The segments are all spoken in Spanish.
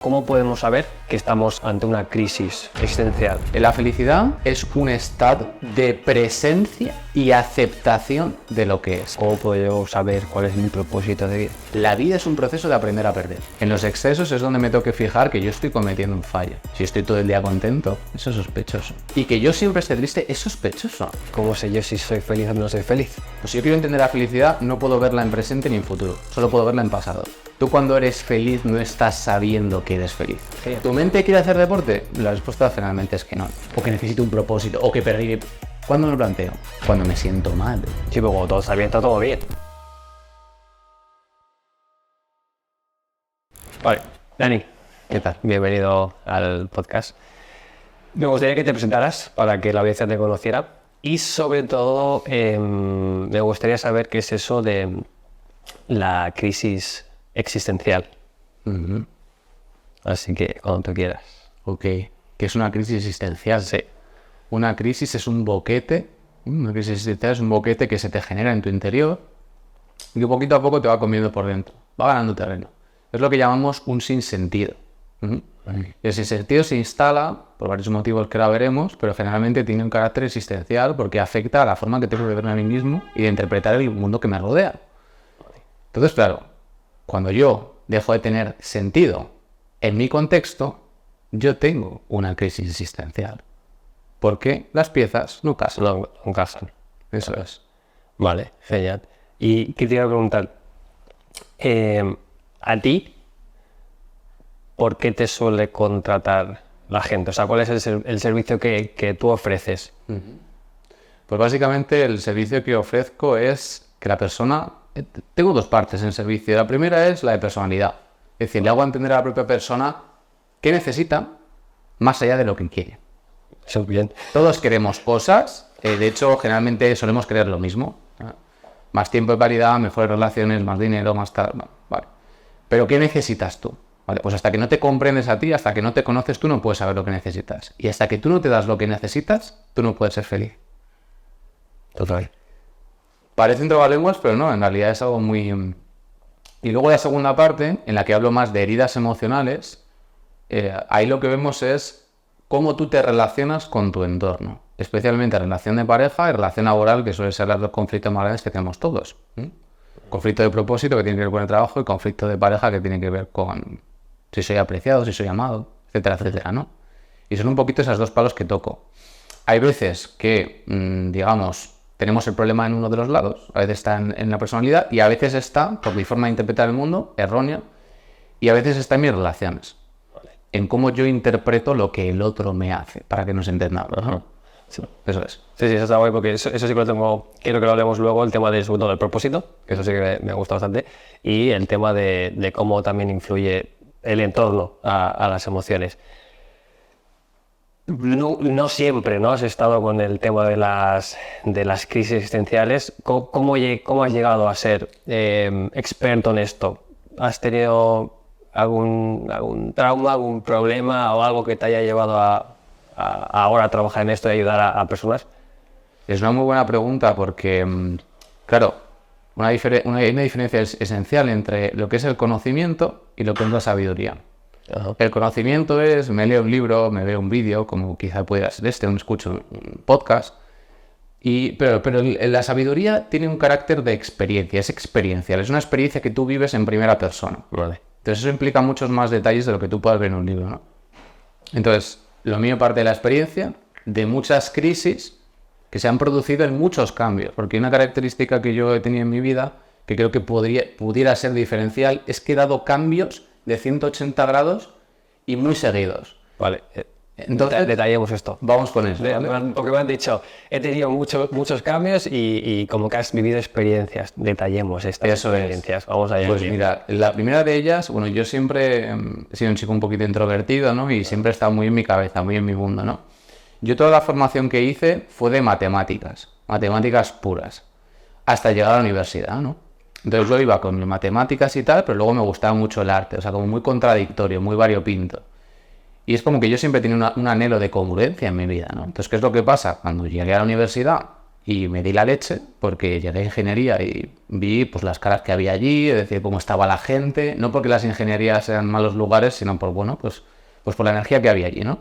¿Cómo podemos saber que estamos ante una crisis existencial? La felicidad es un estado de presencia y aceptación de lo que es. ¿Cómo puedo yo saber cuál es mi propósito de vida? La vida es un proceso de aprender a perder. En los excesos es donde me tengo que fijar que yo estoy cometiendo un fallo. Si estoy todo el día contento, eso es sospechoso. Y que yo siempre esté triste es sospechoso. ¿Cómo sé yo si soy feliz o no soy feliz? Pues si yo quiero entender la felicidad, no puedo verla en presente ni en futuro. Solo puedo verla en pasado. Tú cuando eres feliz no estás sabiendo que eres feliz. Sí. ¿Tu mente quiere hacer deporte? La respuesta generalmente es que no. O que necesito un propósito, o que perdí. ¿Cuándo me lo planteo? Cuando me siento mal. Sí, pero como todo está bien, está todo bien. Vale, Dani, ¿Qué tal? bienvenido al podcast. Me gustaría que te presentaras para que la audiencia te conociera y sobre todo me gustaría saber qué es eso de la crisis existencial. Así que cuando tú quieras. Ok. Que es una crisis existencial. Sí. Una crisis es un boquete. Una crisis existencial es un boquete que se te genera en tu interior y que poquito a poco te va comiendo por dentro. Va ganando terreno. Es lo que llamamos un sinsentido. Y el sinsentido se instala por varios motivos que ahora veremos, pero generalmente tiene un carácter existencial porque afecta a la forma que tengo de verme a mí mismo y de interpretar el mundo que me rodea. Entonces, claro, cuando yo dejo de tener sentido en mi contexto, yo tengo una crisis existencial. Porque las piezas no casan. No encajan. Eso es. Vale, genial. Y que te iba a preguntar, a ti, ¿por qué te suele contratar la gente? O sea, ¿cuál es el servicio que tú ofreces? Pues básicamente el servicio que ofrezco es que la persona... Tengo dos partes en el servicio. La primera es la de personalidad. Es decir, le hago entender a la propia persona qué necesita más allá de lo que quiere. Eso es bien. Todos queremos cosas. De hecho, generalmente solemos querer lo mismo. Más tiempo de calidad, mejores relaciones, más dinero, más tal. Vale. Pero ¿qué necesitas tú? Vale, pues hasta que no te comprendes a ti, hasta que no te conoces, tú no puedes saber lo que necesitas. Y hasta que tú no te das lo que necesitas, tú no puedes ser feliz. Total. Parece un trabalenguas, pero no, en realidad es algo muy... Y luego la segunda parte, en la que hablo más de heridas emocionales, ahí lo que vemos es cómo tú te relacionas con tu entorno. Especialmente relación de pareja y relación laboral, que suelen ser los dos conflictos más grandes que tenemos todos. Conflicto de propósito, que tiene que ver con el trabajo, y conflicto de pareja, que tiene que ver con si soy apreciado, si soy amado, etcétera, etcétera, ¿no? Y son un poquito esas dos palos que toco. Hay veces que, digamos, tenemos el problema en uno de los lados, a veces está en la personalidad, y a veces está, por mi forma de interpretar el mundo, errónea, y a veces está en mis relaciones, en cómo yo interpreto lo que el otro me hace, para que nos entendamos, ¿no? Sí. Eso es. Sí, eso está guay porque eso sí que lo tengo, quiero que lo hablemos luego, el tema sobre todo del propósito, que eso sí que me gusta bastante, y el tema de cómo también influye el entorno a las emociones. No siempre, ¿no? Has estado con el tema de las crisis existenciales. ¿Cómo has llegado a ser experto en esto? ¿Has tenido algún trauma, algún problema o algo que te haya llevado a ahora trabajar en esto y ayudar a personas? Es una muy buena pregunta porque, claro, hay una diferencia esencial entre lo que es el conocimiento y lo que es la sabiduría. Ajá. El conocimiento es, me leo un libro, me veo un vídeo, como quizá pudiera ser o escucho un podcast, pero la sabiduría tiene un carácter de experiencia, es experiencial, es una experiencia que tú vives en primera persona. Vale. Entonces eso implica muchos más detalles de lo que tú puedas ver en un libro, ¿no? Entonces, lo mío parte de la experiencia, de muchas crisis que se han producido en muchos cambios, porque una característica que yo he tenido en mi vida, que creo que pudiera ser diferencial, es que he dado cambios de 180 grados y muy seguidos. Vale. Entonces, detallemos esto. Vamos con eso, ¿vale? Porque me han dicho, he tenido muchos cambios y como que has vivido experiencias. Detallemos estas experiencias. Vamos allá. Pues mira, la primera de ellas, bueno, yo siempre he sido un chico un poquito introvertido, ¿no? Y siempre he estado muy en mi cabeza, muy en mi mundo, ¿no? Yo toda la formación que hice fue de matemáticas puras, hasta llegar a la universidad, ¿no? Entonces yo iba con matemáticas y tal, pero luego me gustaba mucho el arte, o sea, como muy contradictorio, muy variopinto. Y es como que yo siempre tenía un anhelo de congruencia en mi vida, ¿no? Entonces, ¿qué es lo que pasa? Cuando llegué a la universidad y me di la leche porque llegué a ingeniería y vi pues las caras que había allí, es decir, cómo estaba la gente, no porque las ingenierías sean malos lugares, sino por, bueno, pues por la energía que había allí, ¿no?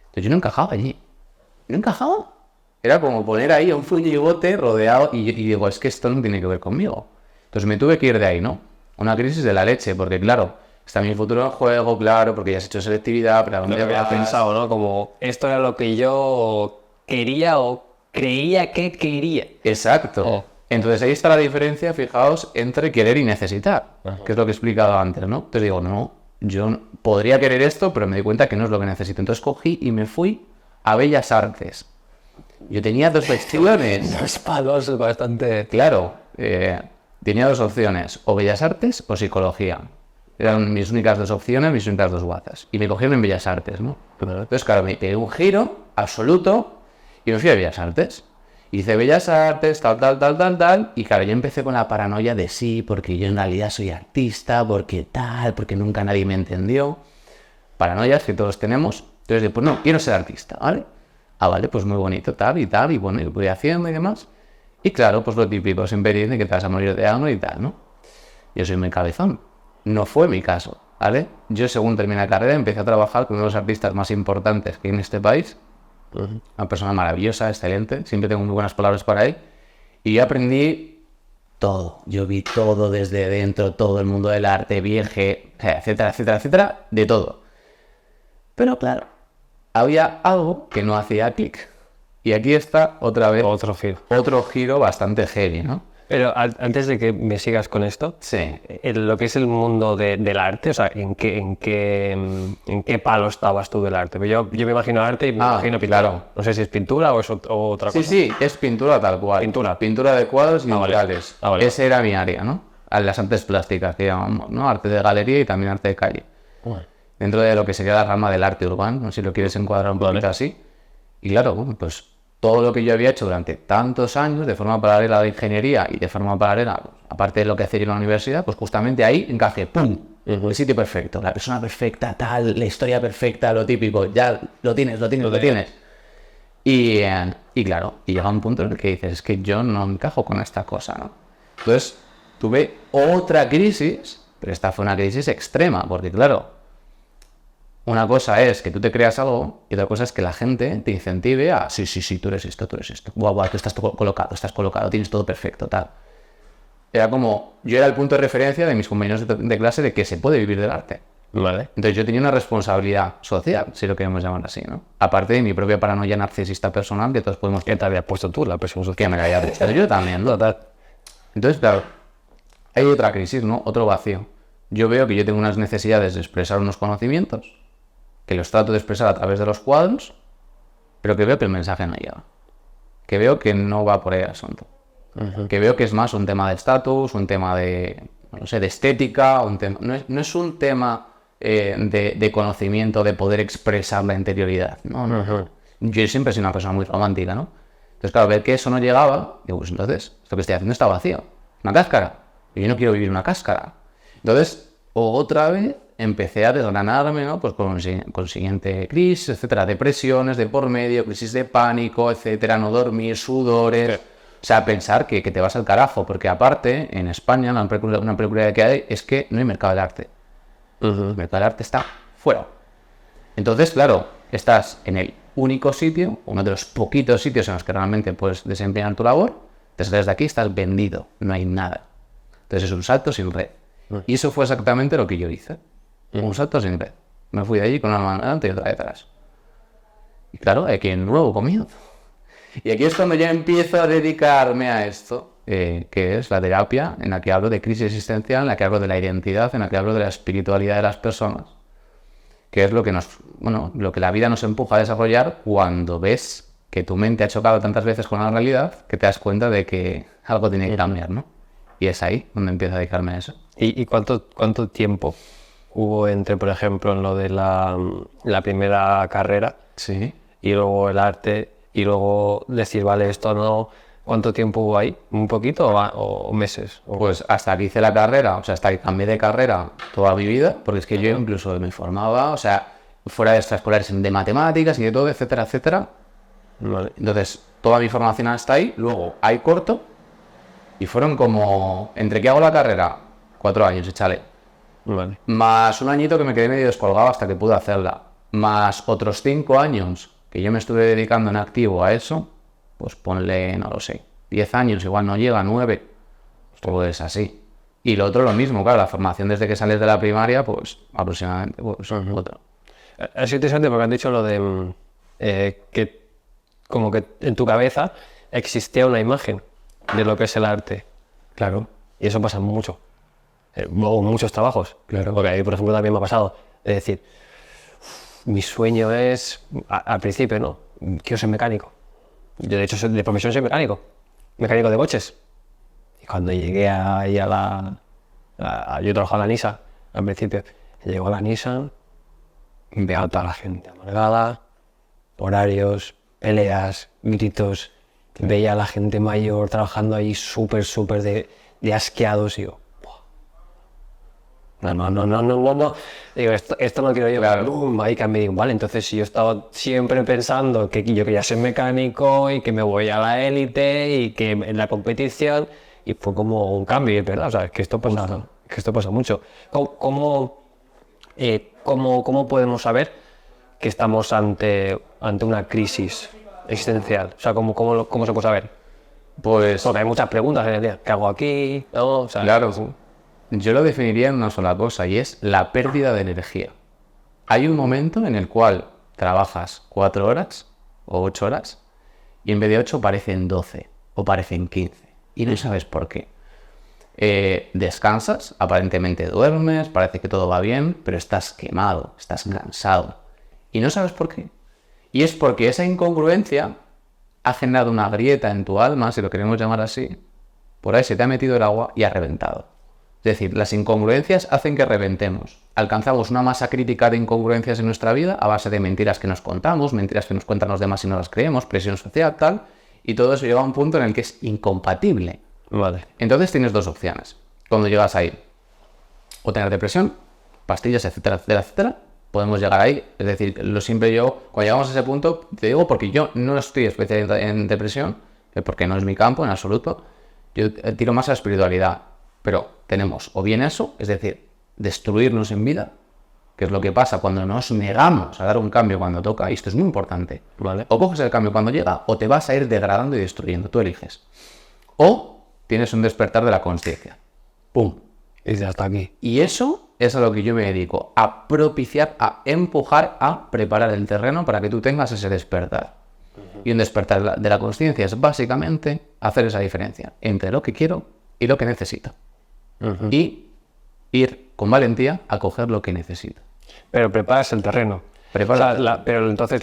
Entonces yo no encajaba allí. No encajaba. Era como poner ahí un fuñigote rodeado y digo, es que esto no tiene que ver conmigo. Entonces me tuve que ir de ahí, ¿no? Una crisis de la leche, porque claro, está mi futuro en juego, claro, porque ya has hecho selectividad, pero ¿a dónde Lo que había vas? pensado, ¿no? Como esto era lo que yo quería o creía que quería. Exacto. Oh. Entonces ahí está la diferencia, fijaos, entre querer y necesitar, que es lo que he explicado antes, ¿no? Entonces digo, no, yo podría querer esto, pero me di cuenta que no es lo que necesito. Entonces cogí y me fui a Bellas Artes. Yo tenía dos opciones. Los palos bastante... Claro, tenía dos opciones, o Bellas Artes o Psicología. Eran mis únicas dos opciones, mis únicas dos bazas. Y me cogieron en Bellas Artes, ¿no? Entonces, claro, me pegué un giro absoluto y me fui a Bellas Artes. Hice Bellas Artes, tal. Y claro, yo empecé con la paranoia de sí, porque yo en realidad soy artista, porque tal, porque nunca nadie me entendió. Paranoias que todos tenemos. Entonces, digo, pues no, quiero ser artista, ¿vale? Ah, vale, pues muy bonito, tal, y bueno, y voy haciendo y demás. Y claro, pues lo típico, siempre dicen que te vas a morir de hambre y tal, ¿no? Yo soy muy cabezón. No fue mi caso, ¿vale? Yo, según terminé la carrera, empecé a trabajar con uno de los artistas más importantes que hay en este país. Una persona maravillosa, excelente, siempre tengo muy buenas palabras para él. Y yo aprendí todo. Yo vi todo desde dentro, todo el mundo del arte, viaje, etcétera, de todo. Pero claro, había algo que no hacía clic. Y aquí está otra vez otro giro bastante heavy, ¿no? Pero antes de que me sigas con esto, Sí. Lo que es el mundo del arte, o sea, ¿en qué palo estabas tú del arte? Yo me imagino arte y me imagino pintura. Claro. No sé si es pintura o es otra cosa. Sí, es pintura tal cual. Pintura de cuadros y murales. Vale. Ese era mi área, ¿no? Las artes plásticas que llamamos, ¿no? Arte de galería y también arte de calle. Bueno. Dentro de lo que sería la rama del arte urbano, ¿no? Si lo quieres encuadrar un poquito así. Y claro, bueno, pues todo lo que yo había hecho durante tantos años de forma paralela a la ingeniería y de forma paralela, aparte de lo que hacía yo en la universidad, pues justamente ahí encajé, ¡pum! El sitio perfecto, la persona perfecta, tal, la historia perfecta, lo típico, ya lo tienes. Y claro, y llega un punto en el que dices, es que yo no encajo con esta cosa, ¿no? Entonces tuve otra crisis, pero esta fue una crisis extrema, porque claro, una cosa es que tú te creas algo y otra cosa es que la gente te incentive a sí, tú eres esto. Guau, tú estás colocado, tienes todo perfecto, tal. Era como, yo era el punto de referencia de mis compañeros de clase de que se puede vivir del arte. Vale. Entonces yo tenía una responsabilidad social, si lo queremos llamar así, ¿no? Aparte de mi propia paranoia narcisista personal que todos podemos... ¿Qué te habías puesto tú la presión social? Que me la había puesto yo también, ¿no? Entonces, claro, hay otra crisis, ¿no? Otro vacío. Yo veo que yo tengo unas necesidades de expresar unos conocimientos que los trato de expresar a través de los cuadros, pero que veo que el mensaje no llega. Que veo que no va por ahí el asunto. Que veo que es más un tema de estatus, un tema de, no sé, de estética, no es un tema de conocimiento, de poder expresar la interioridad. No. Yo siempre he sido una persona muy romántica, ¿no? Entonces, claro, ver que eso no llegaba, digo, pues entonces, lo que estoy haciendo está vacío. Una cáscara. Y yo no quiero vivir una cáscara. Entonces, otra vez empecé a desgranarme, ¿no? Pues con siguiente crisis, etcétera, depresiones de por medio, crisis de pánico, etcétera, no dormir, sudores. Sí. O sea, pensar que te vas al carajo, porque aparte, en España, una peculiaridad que hay es que no hay mercado del arte. El mercado del arte está fuera. Entonces, claro, estás en el único sitio, uno de los poquitos sitios en los que realmente puedes desempeñar tu labor, te sales de aquí, estás vendido, no hay nada. Entonces es un salto sin red. Y eso fue exactamente lo que yo hice. Un salto sin red. Me fui de allí con una mano delante y otra detrás. Y claro, aquí hay un nuevo comienzo. Y aquí es cuando ya empiezo a dedicarme a esto, que es la terapia, en la que hablo de crisis existencial, en la que hablo de la identidad, en la que hablo de la espiritualidad de las personas, que es lo que la vida nos empuja a desarrollar cuando ves que tu mente ha chocado tantas veces con la realidad que te das cuenta de que algo tiene que cambiar, ¿no? Y es ahí donde empiezo a dedicarme a eso. ¿Y cuánto tiempo hubo entre, por ejemplo, en lo de la primera carrera, sí, y luego el arte, y luego decir, vale, esto no... ¿Cuánto tiempo hubo ahí? ¿Un poquito o meses? Pues hasta que hice la carrera, o sea, hasta que cambié de carrera toda mi vida, porque es que yo incluso me formaba, o sea, fuera de extraescolares de matemáticas y de todo, etcétera. Vale. Entonces, toda mi formación hasta ahí, luego ahí corto, y fueron como, entre que hago la carrera, 4 años, échale, Vale. más un añito que me quedé medio descolgado hasta que pude hacerla, más otros 5 años que yo me estuve dedicando en activo a eso, pues ponle, no lo sé, 10 años, igual no llega, 9, pues así. Y lo otro lo mismo, claro, la formación desde que sales de la primaria, pues aproximadamente, pues otro. Es interesante porque han dicho lo de que como que en tu cabeza existía una imagen de lo que es el arte. Claro. Y eso pasa mucho. O muchos trabajos. Claro. Porque a mí, por ejemplo, también me ha pasado. Es decir, mi sueño es, al principio, ¿no? Quiero ser mecánico. Yo, de hecho, de profesión soy mecánico. Mecánico de coches. Y cuando llegué ahí yo trabajaba en la Nissan, al principio. Llego a la Nissan, veo a toda la gente amargada, horarios, peleas, gritos. Veía a la gente mayor trabajando ahí súper de asqueados y digo, no. Digo, esto no quiero yo. Claro. ¡Bum! Ahí cambié. Digo, vale, entonces si yo estaba siempre pensando que yo quería ser mecánico y que me voy a la élite y que en la competición, y fue como un cambio, y es verdad, o sea, que esto pasa mucho. ¿Cómo podemos saber que estamos ante una crisis existencial? O sea, ¿cómo se puede saber? Pues Porque hay muchas preguntas en el día. ¿Qué hago aquí? ¿No? O sea, claro, yo lo definiría en una sola cosa y es la pérdida de energía. Hay un momento en el cual trabajas 4 horas o 8 horas y en vez de 8 parecen 12 o parecen 15 y no sabes por qué. Descansas, aparentemente duermes, parece que todo va bien, pero estás quemado, estás cansado y no sabes por qué. Y es porque esa incongruencia ha generado una grieta en tu alma, si lo queremos llamar así, por ahí se te ha metido el agua y ha reventado. Es decir, las incongruencias hacen que reventemos. Alcanzamos una masa crítica de incongruencias en nuestra vida a base de mentiras que nos contamos, mentiras que nos cuentan los demás y no las creemos, presión social, tal, y todo eso llega a un punto en el que es incompatible. Vale. Entonces tienes 2 opciones. Cuando llegas ahí, o tener depresión, pastillas, etcétera, etcétera, etcétera, podemos llegar ahí. Es decir, cuando llegamos a ese punto, te digo porque yo no estoy especializado en depresión, porque no es mi campo en absoluto, yo tiro más a la espiritualidad. Pero tenemos o bien eso, es decir, destruirnos en vida, que es lo que pasa cuando nos negamos a dar un cambio cuando toca, y esto es muy importante. Vale. O coges el cambio cuando llega, o te vas a ir degradando y destruyendo, tú eliges. O tienes un despertar de la conciencia. ¡Pum! Y dices, hasta aquí. Y eso es a lo que yo me dedico, a propiciar, a empujar, a preparar el terreno para que tú tengas ese despertar. Y un despertar de la conciencia es básicamente hacer esa diferencia entre lo que quiero y lo que necesito. Y ir con valentía a coger lo que necesito. Pero preparas el terreno. O sea, pero entonces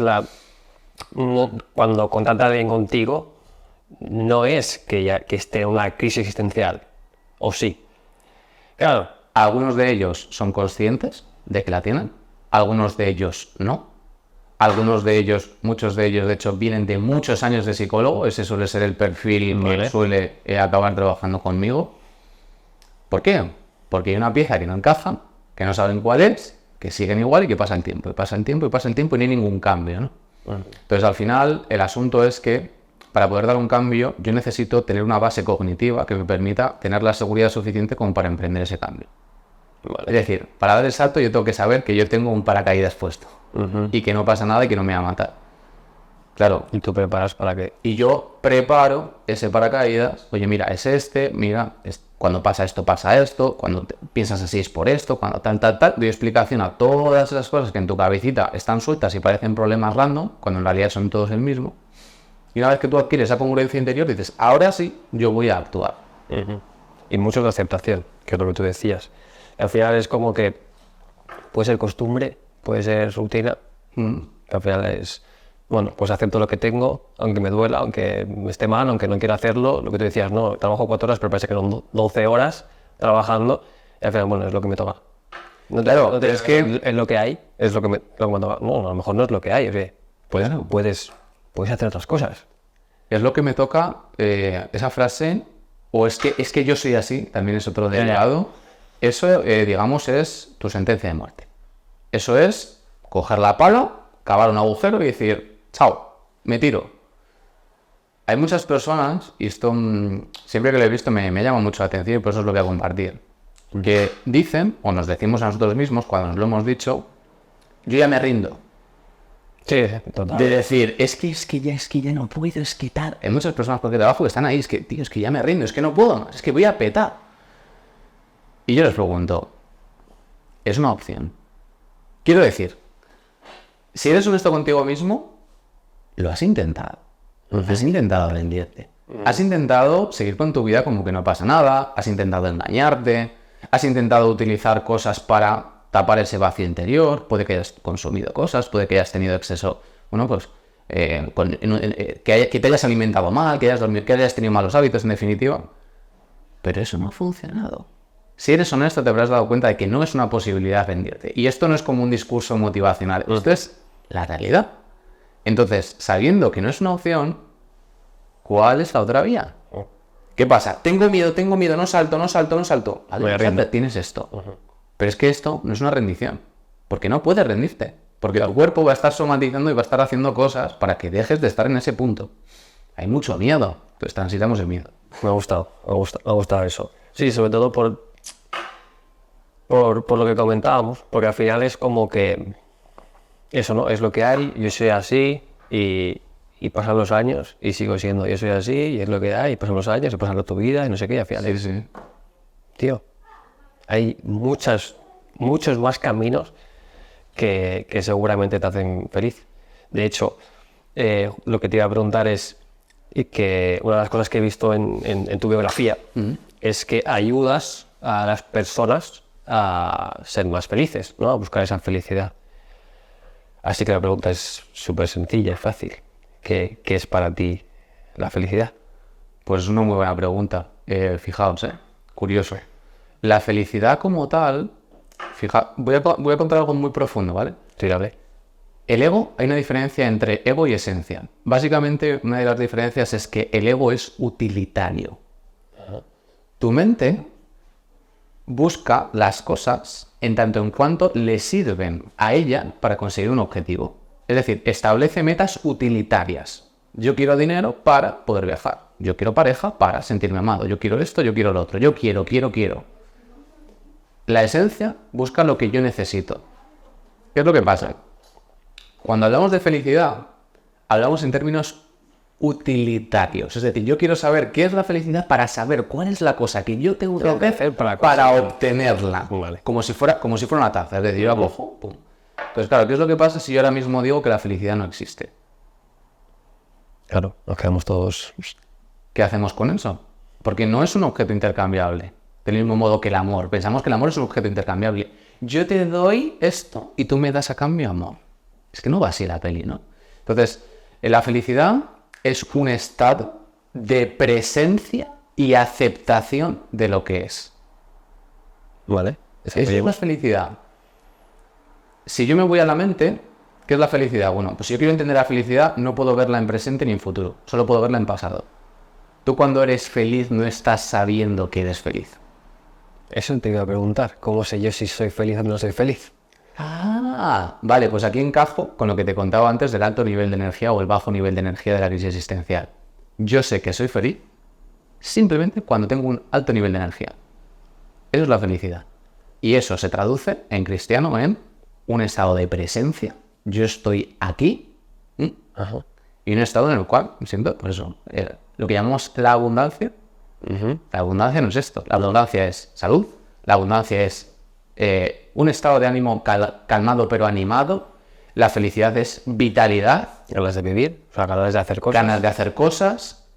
cuando contacta alguien contigo, no es que esté en una crisis existencial. ¿O sí? Claro. Algunos de ellos son conscientes de que la tienen, algunos de ellos no. Algunos de ellos, muchos de ellos, de hecho, vienen de muchos años de psicólogo. Ese suele ser el perfil que suele acabar trabajando conmigo. ¿Por qué? Porque hay una pieza que no encaja, que no saben cuál es, que siguen igual y que pasa el tiempo, y pasa el tiempo, y pasa el tiempo y no hay ningún cambio, ¿no? Entonces, al final, el asunto es que para poder dar un cambio, yo necesito tener una base cognitiva que me permita tener la seguridad suficiente como para emprender ese cambio. Vale. Es decir, para dar el salto yo tengo que saber que yo tengo un paracaídas puesto y que no pasa nada y que no me va a matar. Claro. ¿Y tú preparas para qué? Y yo preparo ese paracaídas. Oye, mira, es este, mira, cuando pasa esto, cuando piensas así es por esto, cuando tal. Doy explicación a todas esas cosas que en tu cabecita están sueltas y parecen problemas random, cuando en realidad son todos el mismo. Y una vez que tú adquieres esa congruencia interior, dices, ahora sí, yo voy a actuar. Y mucho de aceptación, que es lo que tú decías. Al final es como que puede ser costumbre, puede ser rutina, que al final es, bueno, pues acepto lo que tengo, aunque me duela, aunque me esté mal, aunque no quiera hacerlo. Lo que tú decías, no, trabajo 4 horas, pero parece que son 12 horas trabajando, y al final, bueno, es lo que me toca. Claro, es que es lo que hay, es lo que me toca. No, a lo mejor no es lo que hay, o sea, puedes hacer otras cosas. es lo que me toca, esa frase, o es que yo soy así, también es otro derivado. Eso, digamos, es tu sentencia de muerte. Eso es coger la pala, cavar un agujero y decir, chao, me tiro. Hay muchas personas, y esto siempre que lo he visto me llama mucho la atención y por eso os lo voy a compartir, que dicen, o nos decimos a nosotros mismos cuando nos lo hemos dicho, yo ya me rindo. Sí, total. De decir, es que ya no puedo, es que tal. Hay muchas personas por aquí trabajo que están ahí, es que, tío, es que ya me rindo, es que no puedo más, es que voy a petar. Y yo les pregunto, ¿es una opción? Quiero decir, si eres honesto contigo mismo, lo has intentado. Has intentado rendirte. Has intentado seguir con tu vida como que no pasa nada, has intentado engañarte, has intentado utilizar cosas para tapar ese vacío interior, puede que hayas consumido cosas, puede que hayas tenido exceso, bueno, pues, que te hayas alimentado mal, que hayas dormido, que hayas tenido malos hábitos, en definitiva. Pero eso no ha funcionado. Si eres honesto, te habrás dado cuenta de que no es una posibilidad rendirte. Y esto no es como un discurso motivacional, esto es la realidad. Entonces, sabiendo que no es una opción, ¿cuál es la otra vía? ¿Qué pasa? Tengo miedo, no salto. Vale, tienes esto. Pero es que esto no es una rendición, porque no puedes rendirte, porque el cuerpo va a estar somatizando y va a estar haciendo cosas para que dejes de estar en ese punto. Hay mucho miedo, entonces transitamos el miedo. Me ha gustado eso. Sí, sobre todo por lo que comentábamos, porque al final es como que eso, ¿no? Es lo que hay, yo soy así y pasan los años y sigo siendo, yo soy así y es lo que hay, y pasan los años y pasan tu vida y no sé qué, y al final Sí. Tío, hay muchos más caminos que seguramente te hacen feliz. De hecho, lo que te iba a preguntar es que una de las cosas que he visto en tu biografía es que ayudas a las personas a ser más felices, ¿no? A buscar esa felicidad. Así que la pregunta es súper sencilla, es fácil. ¿Qué es para ti la felicidad? Pues es una muy buena pregunta. Fijaos, curioso. La felicidad como tal, voy a contar algo muy profundo, ¿vale? Sí, dale. El ego, hay una diferencia entre ego y esencia. Básicamente, una de las diferencias es que el ego es utilitario. Tu mente busca las cosas en tanto en cuanto le sirven a ella para conseguir un objetivo. Es decir, establece metas utilitarias. Yo quiero dinero para poder viajar. Yo quiero pareja para sentirme amado. Yo quiero esto, yo quiero lo otro. Yo quiero. La esencia busca lo que yo necesito. ¿Qué es lo que pasa? Cuando hablamos de felicidad, hablamos en términos utilitarios. Es decir, yo quiero saber qué es la felicidad para saber cuál es la cosa que yo tengo que hacer para obtenerla. Vale. Como si fuera una taza. Es decir, yo la cojo, pum. Entonces, claro, ¿qué es lo que pasa si yo ahora mismo digo que la felicidad no existe? Claro, nos quedamos todos... ¿Qué hacemos con eso? Porque no es un objeto intercambiable. Del mismo modo que el amor. Pensamos que el amor es un objeto intercambiable. Yo te doy esto y tú me das a cambio amor. Es que no va así la peli, ¿no? Entonces, la felicidad es un estado de presencia y aceptación de lo que es. Vale. Eso es la felicidad. Si yo me voy a la mente, ¿qué es la felicidad? Bueno, pues si yo quiero entender la felicidad, no puedo verla en presente ni en futuro. Solo puedo verla en pasado. Tú cuando eres feliz no estás sabiendo que eres feliz. Eso te iba a preguntar. ¿Cómo sé yo si soy feliz o no soy feliz? Vale, pues aquí encajo con lo que te contaba antes del alto nivel de energía o el bajo nivel de energía de la crisis existencial. Yo sé que soy feliz simplemente cuando tengo un alto nivel de energía. Eso es la felicidad. Y eso se traduce en cristiano en un estado de presencia. Yo estoy aquí y un estado en el cual me siento, por eso, lo que llamamos la abundancia. La abundancia no es esto. La abundancia es salud. La abundancia es un estado de ánimo calmado pero animado. La felicidad es vitalidad. Ganas de vivir, o sea, ganas de hacer cosas. Ganas de hacer cosas.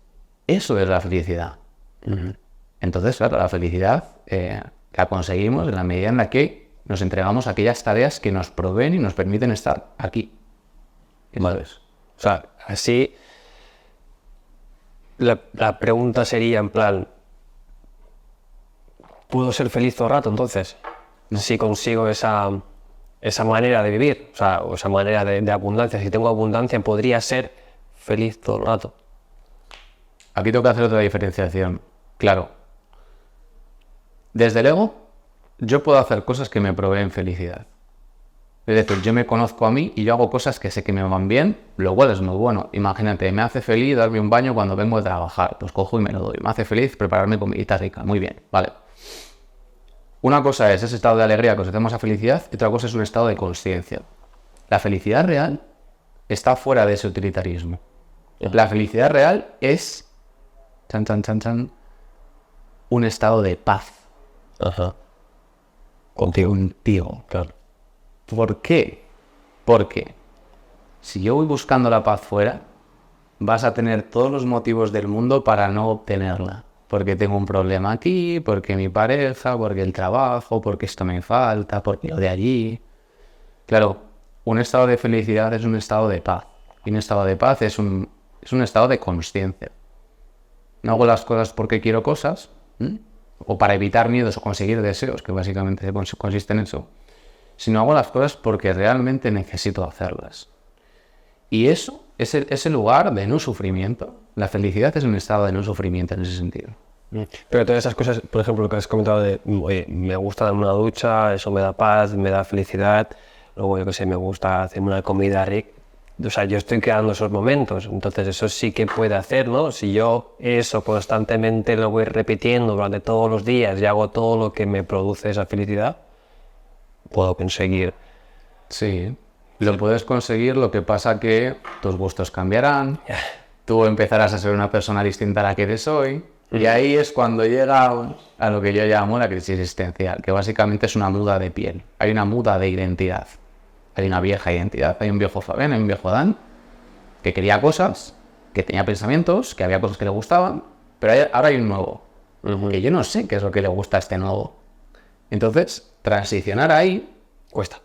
Eso es la felicidad. Entonces, claro, la felicidad la conseguimos en la medida en la que nos entregamos a aquellas tareas que nos proveen y nos permiten estar aquí. Vale. O sea, así la pregunta sería en plan, ¿puedo ser feliz todo el rato entonces? Si consigo esa manera de vivir, o sea, o esa manera de abundancia. Si tengo abundancia, podría ser feliz todo el rato. Aquí tengo que hacer otra diferenciación. Claro. Desde el ego, yo puedo hacer cosas que me proveen felicidad. Es decir, yo me conozco a mí y yo hago cosas que sé que me van bien, lo cual es muy bueno. Imagínate, me hace feliz darme un baño cuando vengo de trabajar, pues cojo y me lo doy. Me hace feliz prepararme comidita rica, muy bien, vale. Una cosa es ese estado de alegría que asociamos a felicidad y otra cosa es un estado de consciencia. La felicidad real está fuera de ese utilitarismo. La felicidad real es, chan, chan, chan, chan, un estado de paz. Ajá. Contigo. Contigo. Claro. ¿Por qué? Porque si yo voy buscando la paz fuera, vas a tener todos los motivos del mundo para no obtenerla. Porque tengo un problema aquí, porque mi pareja, porque el trabajo, porque esto me falta, porque lo de allí. Claro, un estado de felicidad es un estado de paz. Y un estado de paz es un estado de consciencia. No hago las cosas porque quiero cosas, o para evitar miedos o conseguir deseos, que básicamente consiste en eso, sino hago las cosas porque realmente necesito hacerlas. Y eso es ese lugar de no sufrimiento. La felicidad es un estado de no sufrimiento en ese sentido. Pero todas esas cosas, por ejemplo, lo que has comentado de, oye, me gusta darme una ducha, eso me da paz, me da felicidad, luego yo qué sé, me gusta hacerme una comida rica, o sea, yo estoy creando esos momentos, entonces eso sí que puede hacer, ¿no? Si yo eso constantemente lo voy repitiendo durante todos los días y hago todo lo que me produce esa felicidad, puedo conseguir. Sí, lo puedes conseguir, lo que pasa que tus gustos cambiarán, tú empezarás a ser una persona distinta a la que eres hoy, y ahí es cuando llega a lo que yo llamo la crisis existencial, que básicamente es una muda de piel, hay una muda de identidad, hay una vieja identidad, hay un viejo Fabián, hay un viejo Adán, que quería cosas, que tenía pensamientos, que había cosas que le gustaban, pero ahora hay un nuevo, que yo no sé qué es lo que le gusta a este nuevo. Entonces, transicionar ahí Cuesta.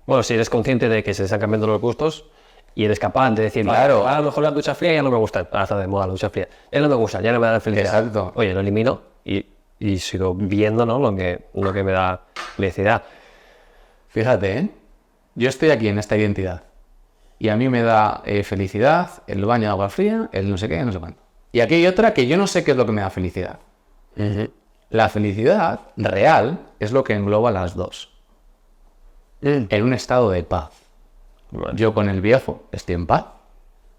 Bueno, si eres consciente de que se están cambiando los gustos y eres capaz de decir, Claro. "Vale, a lo mejor la ducha fría ya no me gusta, ahora está de moda la ducha fría, ya no me gusta, ya no me da felicidad. Exacto. Oye, lo elimino y sigo viendo, ¿no? lo que me da felicidad. Fíjate, ¿eh? Yo estoy aquí en esta identidad y a mí me da felicidad el baño de agua fría, el no sé qué, no sé cuánto. Y aquí hay otra que yo no sé qué es lo que me da felicidad. La felicidad real es lo que engloba las dos. En un estado de paz. Vale. Yo con el viejo estoy en paz.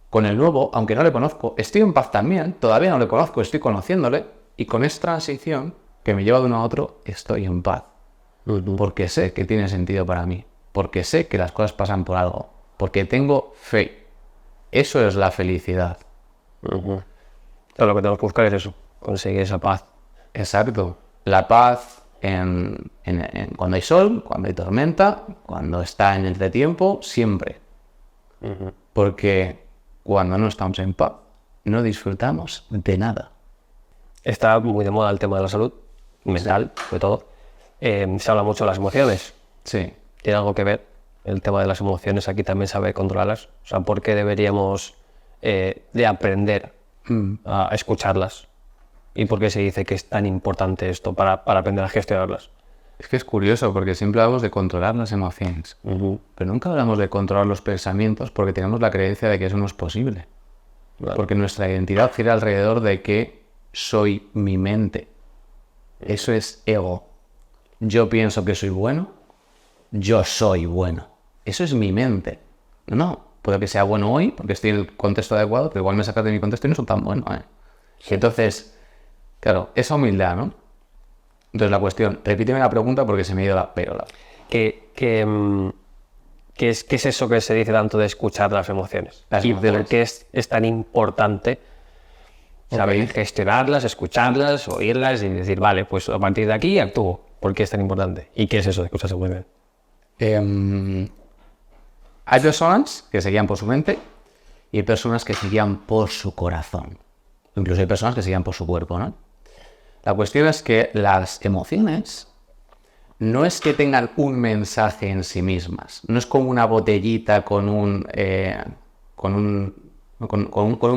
Con el nuevo, aunque no le conozco, estoy en paz también. Todavía no le conozco, estoy conociéndole. Y con esta transición que me lleva de uno a otro, estoy en paz. Porque sé que tiene sentido para mí. Porque sé que las cosas pasan por algo. Porque tengo fe. Eso es la felicidad. Claro, lo que tenemos que buscar es eso, conseguir esa paz. Exacto. La paz cuando hay sol, cuando hay tormenta, cuando está en entretiempo, siempre. Porque cuando no estamos en paz, no disfrutamos de nada. Está muy de moda el tema de la salud mental, sobre todo. Se habla mucho de las emociones. Sí. ¿Tiene algo que ver el tema de las emociones? Aquí también saber controlarlas. O sea, ¿por qué deberíamos de aprender a escucharlas? ¿Y por qué se dice que es tan importante esto para aprender a gestionarlas? Es que es curioso porque siempre hablamos de controlar las emociones, pero nunca hablamos de controlar los pensamientos porque tenemos la creencia de que eso no es posible. Vale. Porque nuestra identidad gira alrededor de que soy mi mente. Eso es ego. Yo pienso que soy bueno, yo soy bueno. Eso es mi mente. No, puede que sea bueno hoy porque estoy en el contexto adecuado, pero igual me sacas de mi contexto y no soy tan bueno. Entonces, claro, esa humildad, ¿no? Entonces la cuestión, repíteme la pregunta porque se me ha ido la perola. ¿Qué es eso que se dice tanto de escuchar las emociones? Las Y de emociones. lo que es tan importante saber gestionarlas, escucharlas, oírlas y decir, vale, pues a partir de aquí actúo. ¿Por qué es tan importante? ¿Y qué es eso de escucharse muy bien? Hay personas que se guían por su mente y hay personas que se guían por su corazón. Incluso hay personas que se guían por su cuerpo, ¿no? La cuestión es que las emociones no es que tengan un mensaje en sí mismas. No es como una botellita con un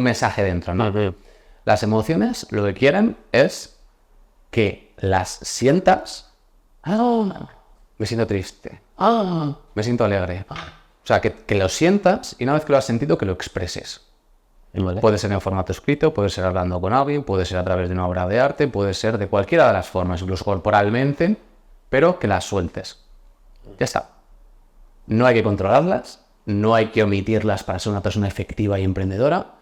mensaje dentro, ¿no? Las emociones lo que quieren es que las sientas. Me siento triste. Me siento alegre. O sea, que lo sientas y una vez que lo has sentido, que lo expreses. ¿Vale? Puede ser en formato escrito, puede ser hablando con alguien, puede ser a través de una obra de arte, puede ser de cualquiera de las formas, incluso corporalmente, pero que las sueltes. Ya está. no hay que controlarlas, no hay que omitirlas para ser una persona efectiva y emprendedora,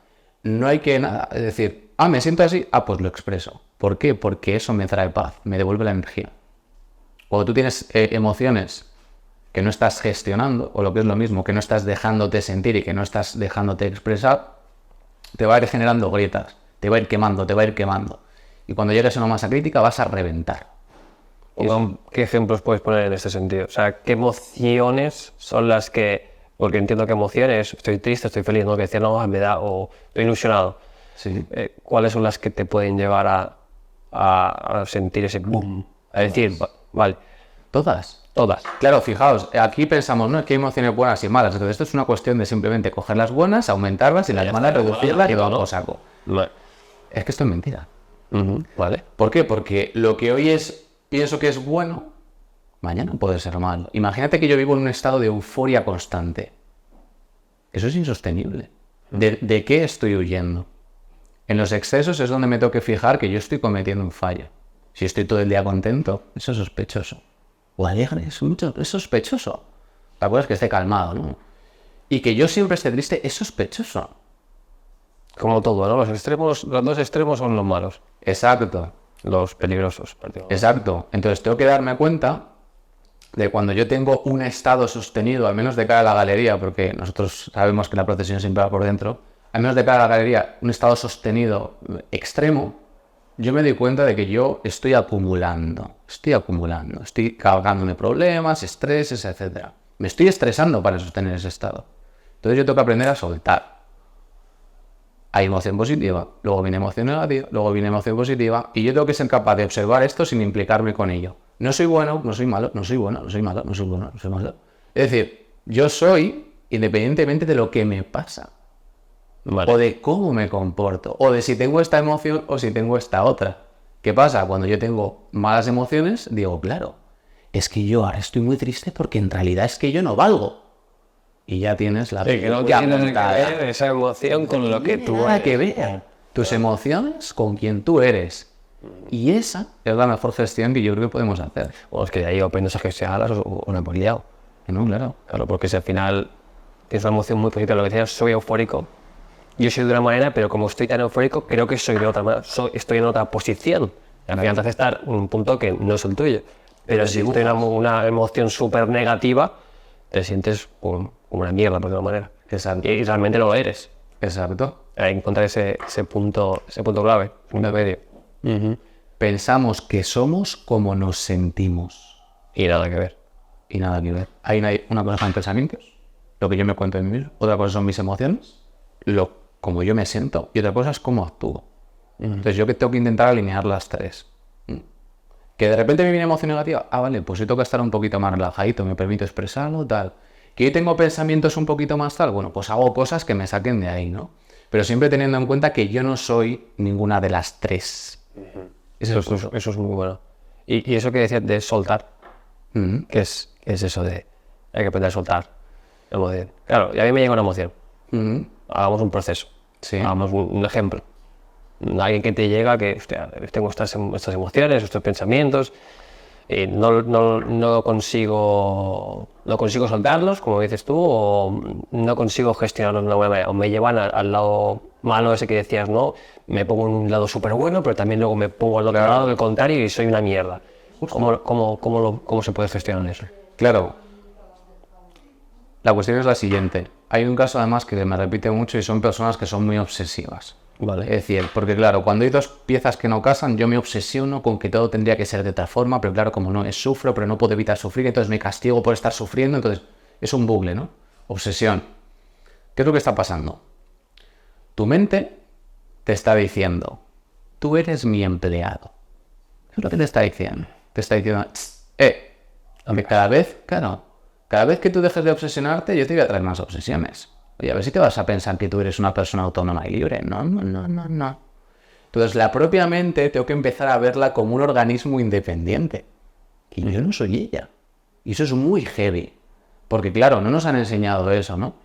no hay que nada, es decir, me siento así, pues lo expreso. ¿Por qué? Porque eso me trae paz, me devuelve la energía. Cuando tú tienes emociones que no estás gestionando, o lo que es lo mismo, que no estás dejándote sentir y que no estás dejándote expresar, te va a ir generando grietas, te va a ir quemando, te va a ir quemando. Y cuando llegues a una masa crítica vas a reventar. ¿Qué ejemplos puedes poner en este sentido? O sea, ¿qué emociones son las que... Porque entiendo que emociones, estoy triste, estoy feliz, ¿no? Que decir, no, me da, o estoy ilusionado. Sí. ¿Cuáles son las que te pueden llevar a sentir ese boom? A decir, vale, Todas. Claro, fijaos, aquí pensamos, ¿no? Que hay emociones buenas y malas. Entonces esto es una cuestión de simplemente coger las buenas, aumentarlas y las malas reducirlas y vamos por saco. Vale. Es que esto es mentira. Vale. ¿Por qué? Porque lo que hoy pienso que es bueno, mañana puede ser malo. Imagínate que yo vivo en un estado de euforia constante. Eso es insostenible. ¿De qué estoy huyendo? En los excesos es donde me tengo que fijar que yo estoy cometiendo un fallo. Si estoy todo el día contento, eso es sospechoso. O alegre, es sospechoso. La cosa es que esté calmado, ¿no? Y que yo siempre esté triste es sospechoso. Como todo, ¿no? Los dos extremos son los malos. Exacto. Los peligrosos. Exacto. Entonces tengo que darme cuenta de cuando yo tengo un estado sostenido, al menos de cara a la galería, porque nosotros sabemos que la procesión siempre va por dentro, al menos de cara a la galería, un estado sostenido extremo, yo me doy cuenta de que yo estoy acumulando, estoy cargándome problemas, estreses, etc. Me estoy estresando para sostener ese estado. Entonces yo tengo que aprender a soltar. Hay emoción positiva, luego viene emoción negativa, luego viene emoción positiva, y yo tengo que ser capaz de observar esto sin implicarme con ello. No soy bueno, no soy malo, no soy bueno, no soy malo, no soy bueno, no soy malo. Es decir, yo soy independientemente de lo que me pasa. Vale. O de cómo me comporto, o de si tengo esta emoción o si tengo esta otra. ¿Qué pasa? Cuando yo tengo malas emociones, digo, claro, es que yo ahora estoy muy triste porque en realidad es que yo no valgo. Y ya tienes la... Sí, que no tienes que ver esa emoción con lo que tú eres. Nada que ver. Tus emociones con quien tú eres. Y esa es la mejor gestión que yo creo que podemos hacer. Bueno, es que de ahí aprendes a gestionarlas o no he liado. No, claro. Claro, porque si al final tienes una emoción muy positiva, lo que decías, soy eufórico. Yo soy de una manera, pero como estoy tan eufórico, creo que soy de otra manera. Estoy en otra posición. Al final te hace estar en un punto que no es el tuyo. Pero si estoy en una emoción súper negativa, te sientes como una mierda, por de alguna manera. Exacto. Y realmente no lo eres. Exacto. Encontrar ese punto clave, punto medio. Pensamos que somos como nos sentimos. Y nada que ver. Y nada que ver. Hay una cosa son pensamientos, lo que yo me cuento de mí mismo. Otra cosa son mis emociones, como yo me siento. Y otra cosa es cómo actúo. Entonces yo que tengo que intentar alinear las tres. Que de repente me viene emoción negativa. Vale, pues yo tengo que estar un poquito más relajadito, me permito expresarlo, tal. Que yo tengo pensamientos un poquito más tal, bueno, pues hago cosas que me saquen de ahí, ¿no? Pero siempre teniendo en cuenta que yo no soy ninguna de las tres. Eso es muy bueno. Y eso que decías de soltar, que es eso de hay que aprender a soltar emoción. Claro, y a mí me llega una emoción. Hagamos un proceso. Sí. Hagamos un ejemplo. Alguien que te llega que, hostia, tengo estas emociones, estos pensamientos, y no consigo soltarlos, como dices tú, o no consigo gestionarlos de una buena manera, o me llevan al lado malo ese que decías, no, me pongo en un lado súper bueno, pero también luego me pongo al otro lado, del contrario, y soy una mierda. ¿Cómo se puede gestionar eso? Claro. La cuestión es la siguiente. Hay un caso además que me repite mucho y son personas que son muy obsesivas. Vale. Es decir, porque claro, cuando hay dos piezas que no casan, yo me obsesiono con que todo tendría que ser de otra forma, pero claro, como no, sufro, pero no puedo evitar sufrir, entonces me castigo por estar sufriendo, entonces es un bucle, ¿no? Obsesión. ¿Qué es lo que está pasando? Tu mente te está diciendo, tú eres mi empleado. ¿Qué es lo que te está diciendo? Te está diciendo, cada vez que tú dejes de obsesionarte, yo te voy a traer más obsesiones. Oye, a ver si te vas a pensar que tú eres una persona autónoma y libre. No. Entonces, la propia mente tengo que empezar a verla como un organismo independiente. Y yo no soy ella. Y eso es muy heavy. Porque, claro, no nos han enseñado eso, ¿no?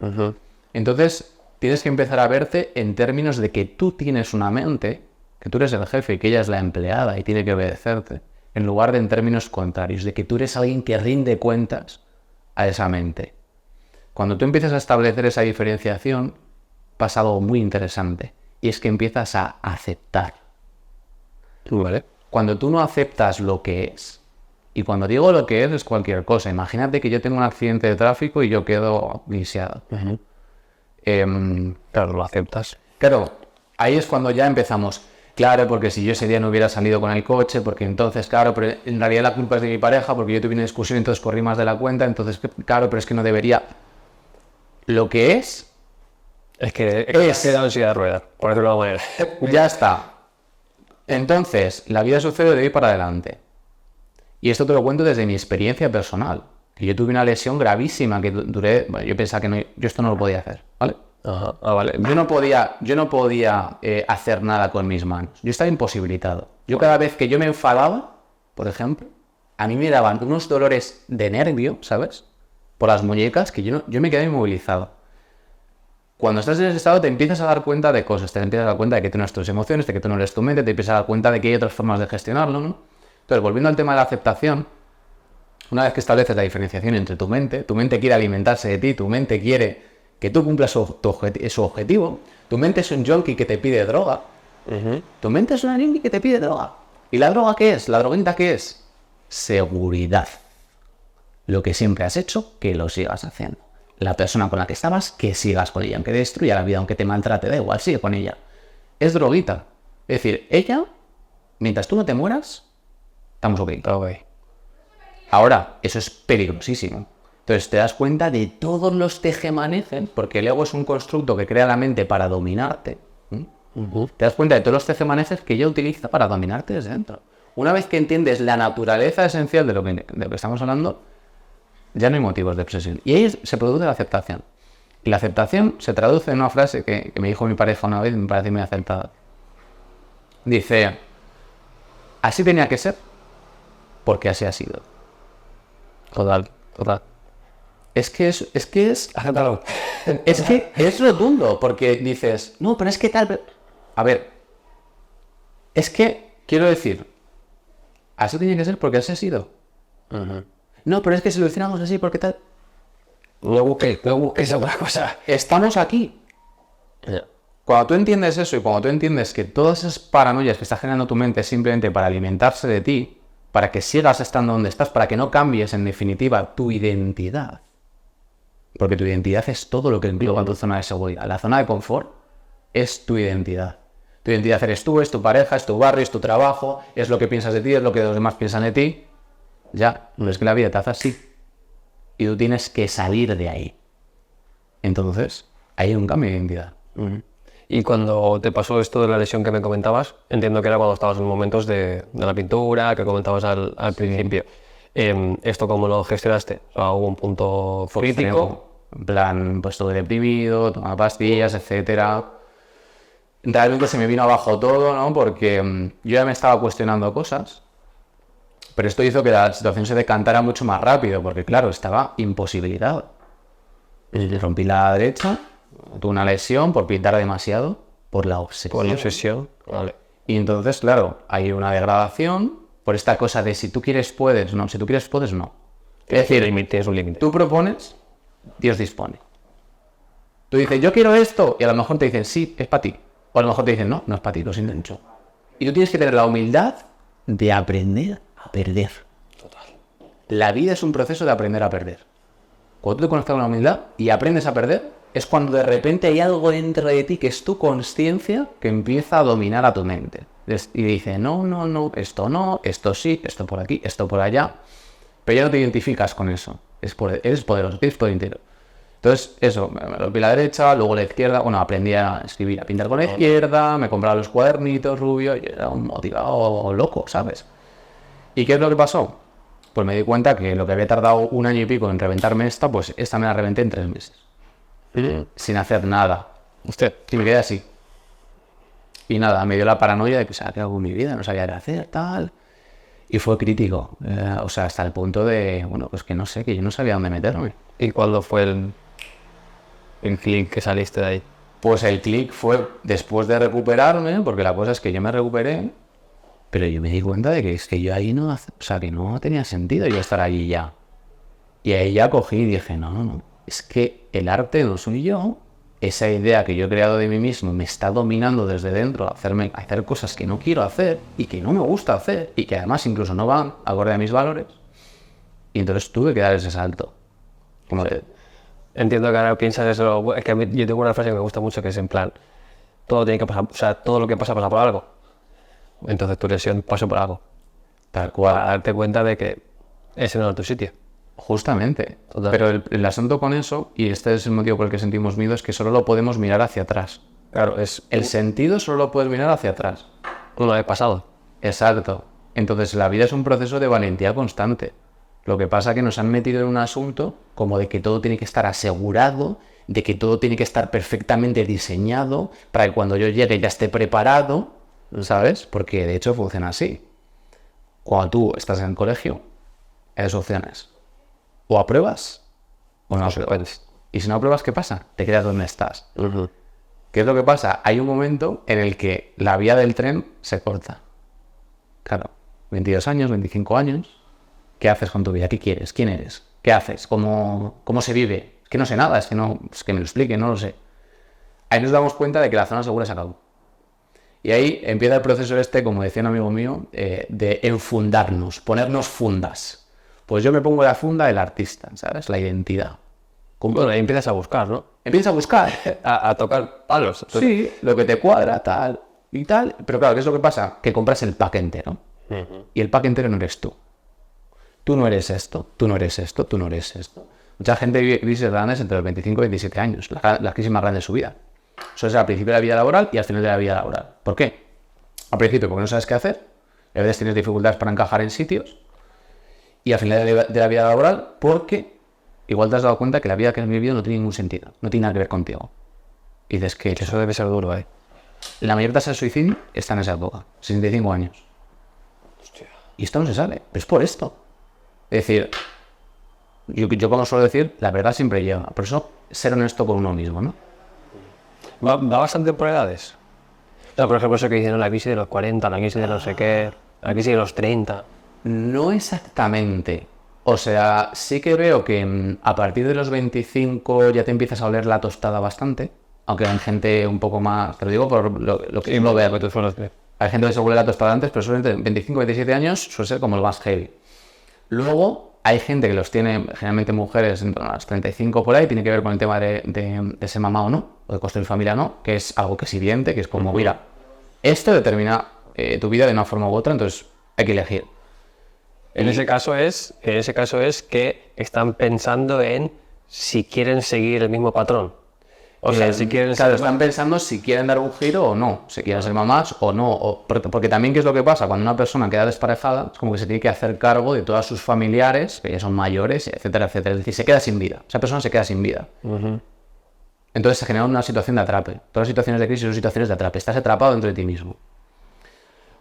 Entonces, tienes que empezar a verte en términos de que tú tienes una mente, que tú eres el jefe y que ella es la empleada y tiene que obedecerte. En lugar de en términos contrarios, de que tú eres alguien que rinde cuentas a esa mente. Cuando tú empiezas a establecer esa diferenciación, pasa algo muy interesante. Y es que empiezas a aceptar. Vale. Cuando tú no aceptas lo que es, y cuando digo lo que es cualquier cosa. Imagínate que yo tengo un accidente de tráfico y yo quedo lisiado. Claro, lo aceptas. Claro, ahí es cuando ya empezamos. Claro, porque si yo ese día no hubiera salido con el coche, porque entonces, claro, pero en realidad la culpa es de mi pareja, porque yo tuve una discusión, entonces corrí más de la cuenta, entonces, claro, pero es que no debería. Lo que es Es que he quedado en silla de ruedas, por decirlo de alguna manera. ya está. Entonces, la vida sucede de ahí para adelante. Y esto te lo cuento desde mi experiencia personal. Que yo tuve una lesión gravísima que duré. Bueno, yo pensaba que yo esto no lo podía hacer, ¿vale? Ajá. Ah, vale. Yo no podía hacer nada con mis manos. Yo estaba imposibilitado. Yo cada vez que yo me enfadaba, por ejemplo, a mí me daban unos dolores de nervio, ¿sabes? Por las muñecas que yo me quedaba inmovilizado. Cuando estás en ese estado te empiezas a dar cuenta de cosas, te empiezas a dar cuenta de que tú no eres tus emociones, de que tú no eres tu mente, te empiezas a dar cuenta de que hay otras formas de gestionarlo, ¿no? Entonces, volviendo al tema de la aceptación, una vez que estableces la diferenciación entre tu mente quiere alimentarse de ti, tu mente quiere que tú cumplas su objetivo, tu mente es un junkie que te pide droga, tu mente es una junkie que te pide droga. ¿Y la droga qué es? ¿La droguita qué es? Seguridad. Lo que siempre has hecho, que lo sigas haciendo. La persona con la que estabas, que sigas con ella, aunque destruya la vida, aunque te maltrate, da igual, sigue con ella. Es droguita. Es decir, ella, mientras tú no te mueras, estamos ok. Ahora, eso es peligrosísimo. Entonces te das cuenta de todos los tejemanejes, porque el ego es un constructo que crea la mente para dominarte. Te das cuenta de todos los tejemanejes que ella utiliza para dominarte desde dentro. Una vez que entiendes la naturaleza esencial de lo que estamos hablando, ya no hay motivos de obsesión. Y ahí se produce la aceptación. Y la aceptación se traduce en una frase que me dijo mi pareja una vez y me parece muy acertada. Dice, así tenía que ser, porque así ha sido. Total. Es que es rotundo, porque dices, no, pero es que tal. A ver, es que quiero decir, así tenía que ser porque así ha sido. No, pero es que si lo hiciéramos así, porque tal. No busques otra cosa. Estamos aquí. Cuando tú entiendes eso y cuando tú entiendes que todas esas paranoias que está generando tu mente es simplemente para alimentarse de ti, para que sigas estando donde estás, para que no cambies en definitiva tu identidad. Porque tu identidad es todo lo que engloba tu zona de seguridad. La zona de confort es tu identidad. Tu identidad eres tú, es tu pareja, es tu barrio, es tu trabajo, es lo que piensas de ti, es lo que los demás piensan de ti. Ya, no es que la vida te hace así. Y tú tienes que salir de ahí. Entonces, hay un cambio de identidad. Y cuando te pasó esto de la lesión que me comentabas, entiendo que era cuando estabas en momentos de la pintura, que comentabas al principio. ¿Esto cómo lo gestionaste? O sea, ¿hubo un punto crítico? En plan, pues todo deprimido, tomaba pastillas, etcétera. Realmente se me vino abajo todo, ¿no? Porque yo ya me estaba cuestionando cosas. Pero esto hizo que la situación se decantara mucho más rápido, porque claro, estaba imposibilitado. Rompí la derecha, tuve una lesión por pintar demasiado, por la obsesión. Por la obsesión, vale. Y entonces, claro, hay una degradación por esta cosa de si tú quieres puedes, no, si tú quieres puedes, no. Es decir, Tienes un límite. tú propones, Dios dispone. Tú dices, yo quiero esto, y a lo mejor te dicen, sí, es para ti. O a lo mejor te dicen, no, no es para ti, lo siento mucho. Y tú tienes que tener la humildad de aprender a perder. Total. La vida es un proceso de aprender a perder. Cuando tú te conectas con la humildad y aprendes a perder, es cuando de repente hay algo dentro de ti que es tu conciencia que empieza a dominar a tu mente. Y dice, no, esto sí, esto por aquí, esto por allá. Pero ya no te identificas con eso. Eres poderoso, tienes poder entero. Entonces, eso, me rompí la derecha, luego la izquierda. Bueno, aprendí a escribir, a pintar con la izquierda, me compraba los cuadernitos rubios y era un motivado loco, ¿sabes? ¿Y qué es lo que pasó? Pues me di cuenta que lo que había tardado 1 año y pico en reventarme esta, pues esta me la reventé en 3 meses. Sin hacer nada. ¿Usted? Y me quedé así. Y nada, me dio la paranoia de que, ¿qué hago en mi vida? No sabía qué hacer, tal. Y fue crítico. O sea, hasta el punto de, bueno, pues que no sé, que yo no sabía dónde meterme. ¿Y cuándo fue el clic que saliste de ahí? Pues el clic fue después de recuperarme, porque la cosa es que yo me recuperé, pero yo me di cuenta de que es que yo ahí no, o sea, que no tenía sentido yo estar allí ya. Y ahí ya cogí y dije, no, es que el arte no soy yo, esa idea que yo he creado de mí mismo me está dominando desde dentro a hacer cosas que no quiero hacer y que no me gusta hacer y que además incluso no van acorde a mis valores. Y entonces tuve que dar ese salto. Como de, Entiendo que ahora piensas eso. Es que yo tengo una frase que me gusta mucho que es en plan: todo tiene que pasar, o sea, todo lo que pasa por algo. Entonces tu lesión pasó por algo. tal cual. Para darte cuenta de que ese no era tu sitio. Justamente. Total. Pero el asunto con eso, y este es el motivo por el que sentimos miedo, es que solo lo podemos mirar hacia atrás. Claro, es El sentido solo lo puedes mirar hacia atrás. una vez pasado. Exacto. Entonces la vida es un proceso de valentía constante. Lo que pasa es que nos han metido en un asunto como de que todo tiene que estar asegurado, de que todo tiene que estar perfectamente diseñado para que cuando yo llegue ya esté preparado, ¿sabes? Porque de hecho funciona así. Cuando tú estás en el colegio, hay dos opciones. O apruebas o no apruebas. Y si no apruebas, ¿qué pasa? Te quedas donde estás. ¿Qué es lo que pasa? Hay un momento en el que la vía del tren se corta. Claro, 22 años, 25 años. ¿Qué haces con tu vida? ¿Qué quieres? ¿Quién eres? ¿Qué haces? ¿Cómo se vive? Es que no sé nada, es que me lo explique, no lo sé. Ahí nos damos cuenta de que la zona segura se acabó. Y ahí empieza el proceso este, como decía un amigo mío, de enfundarnos, ponernos fundas. Pues yo me pongo la funda del artista, ¿sabes? La identidad. Bueno, ahí empiezas a buscar, ¿no? Empieza a buscar. A tocar palos. Sí, lo que te cuadra, tal y tal. Pero claro, ¿qué es lo que pasa? Que compras el pack entero. Y el pack entero no eres tú. Tú no eres esto, tú no eres esto, tú no eres esto. Mucha gente vive crisis grandes entre los 25 y 27 años, la crisis más grande de su vida. Eso es al principio de la vida laboral y al final de la vida laboral. ¿Por qué? Al principio porque no sabes qué hacer, a veces tienes dificultades para encajar en sitios, y al final de la vida laboral porque igual te has dado cuenta que la vida que has vivido no tiene ningún sentido, no tiene nada que ver contigo. Y dices que Eso debe ser duro, ¿eh? la mayor tasa de suicidio está en esa época, 65 años. Hostia. Y esto no se sabe, pero es por esto. Es decir, yo como suelo decir, la verdad siempre llega. Por eso, ser honesto con uno mismo, ¿no? Va bastante por edades. O sea, por ejemplo, eso que dicen, ¿no? La crisis de los 40, la crisis de no sé qué, la crisis de los 30. No exactamente. O sea, sí que veo que a partir de los 25 ya te empiezas a oler la tostada bastante. Aunque hay gente un poco más... Te lo digo por lo que lo veo. Hay gente que se huele la tostada antes, pero suele entre 25 y 27 años suele ser como el más heavy. Luego, hay gente que los tiene, generalmente mujeres, en torno a las 35 por ahí, tiene que ver con el tema de ser mamá o no, o de construir familia o no, que es algo que es evidente, que es como, mira, esto determina tu vida de una forma u otra, entonces hay que elegir. En ese caso es que están pensando en si quieren seguir el mismo patrón. O sea, si quieren Claro, ser... están pensando si quieren dar un giro o no, si quieren ser mamás o no. Porque también, ¿qué es lo que pasa? Cuando una persona queda desparejada, es como que se tiene que hacer cargo de todas sus familiares, que ya son mayores, etcétera, etcétera. Es decir, se queda sin vida. Esa persona se queda sin vida. Entonces se genera una situación de atrape. Todas las situaciones de crisis son situaciones de atrape. Estás atrapado dentro de ti mismo.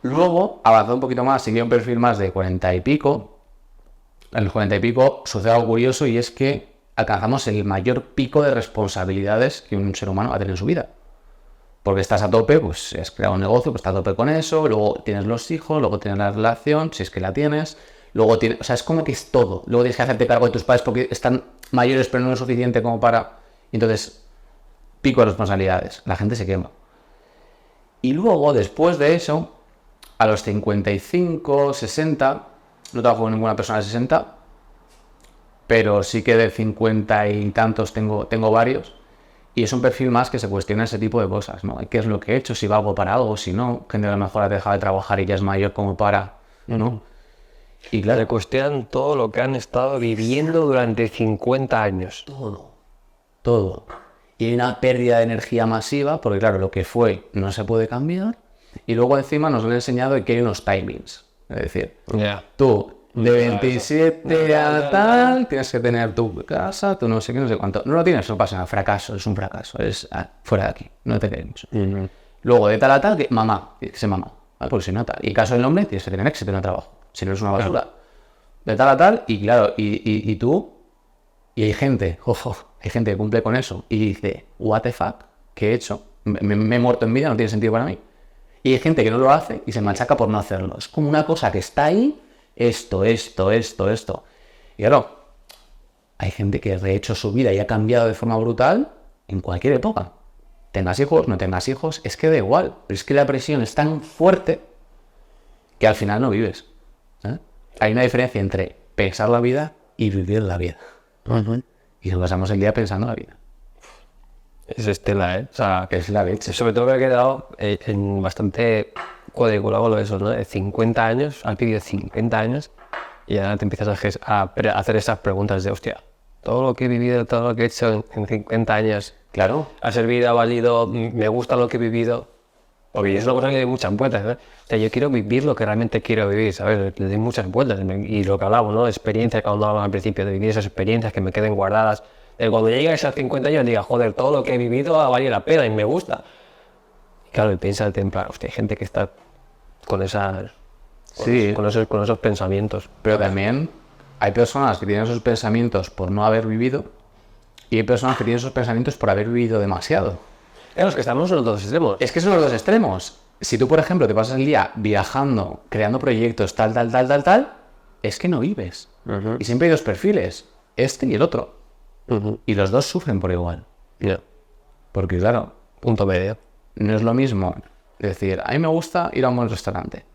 Luego, avanzado un poquito más, sigue un perfil más de 40 y pico. En los 40 y pico sucede algo curioso y es que alcanzamos el mayor pico de responsabilidades que un ser humano va a tener en su vida. Porque estás a tope, pues has creado un negocio, pues estás a tope con eso, luego tienes los hijos, luego tienes la relación, si es que la tienes, luego tienes, o sea, es como que es todo. Luego tienes que hacerte cargo de tus padres porque están mayores pero no es suficiente como para... Y entonces, pico de responsabilidades, la gente se quema. Y luego, después de eso, a los 55, 60, no trabajo con ninguna persona de 60, pero sí que de 50 y tantos tengo varios, y es un perfil más que se cuestiona ese tipo de cosas, ¿no? ¿Qué es lo que he hecho? Si valgo para algo, si no, gente a lo mejor ha dejado de trabajar y ya es mayor como para, ¿no? Y claro, Se cuestionan todo lo que han estado viviendo durante 50 años. todo. Y hay una pérdida de energía masiva, porque claro, lo que fue no se puede cambiar, y luego encima nos han enseñado que hay unos timings, es decir, tú de 27 a tal, tienes que tener tu casa, tú no sé qué, no sé cuánto. No lo tienes, no pasa nada, fracaso, es un fracaso, es fuera de aquí, no te queremos. Luego de tal a tal, que mamá, tienes que ser mamá, ¿vale? Porque si no tal. Y en caso del hombre, tienes que tener éxito en el trabajo, si no eres una basura. Claro. De tal a tal, y claro, y tú, y hay gente, hay gente que cumple con eso y dice, what the fuck, ¿qué he hecho? Me he muerto en vida, no tiene sentido para mí. Y hay gente que no lo hace y se machaca por no hacerlo. Es como una cosa que está ahí, esto. Y claro, hay gente que ha rehecho su vida y ha cambiado de forma brutal en cualquier época. Tengas hijos, no tengas hijos, es que da igual. Pero es que la presión es tan fuerte que al final no vives. Hay una diferencia entre pensar la vida y vivir la vida. Y nos pasamos el día pensando la vida. Es estela, ¿eh? O sea, Es la leche. sobre todo me he quedado en bastante cuadriculado con lo de eso, ¿no? De 50 años, has vivido 50 años y ahora te empiezas a hacer esas preguntas de, hostia, todo lo que he vivido, todo lo que he hecho en 50 años, Claro. ha servido, ha valido, me gusta lo que he vivido. Porque es una cosa que le doy muchas vueltas, ¿no? O sea, yo quiero vivir lo que realmente quiero vivir, ¿sabes? Le doy muchas vueltas. Y lo que hablamos, ¿no? Experiencias, cuando hablamos al principio, de vivir esas experiencias que me queden guardadas. Cuando llegue a esos 50 años, diga, joder, todo lo que he vivido ha valido la pena y me gusta. Y claro, y piensa en plan, hostia, hay gente que está con esas... Sí. Con esos pensamientos. Pero también hay personas que tienen esos pensamientos por no haber vivido y hay personas que tienen esos pensamientos por haber vivido demasiado. Claro, es que estamos en los dos extremos. Es que son los dos extremos. Si tú, por ejemplo, te pasas el día viajando, creando proyectos, tal, es que no vives. Y siempre hay dos perfiles, este y el otro. Y los dos sufren por igual. Ya. Porque, claro, Punto medio. no es lo mismo decir, a mí me gusta ir a un buen restaurante.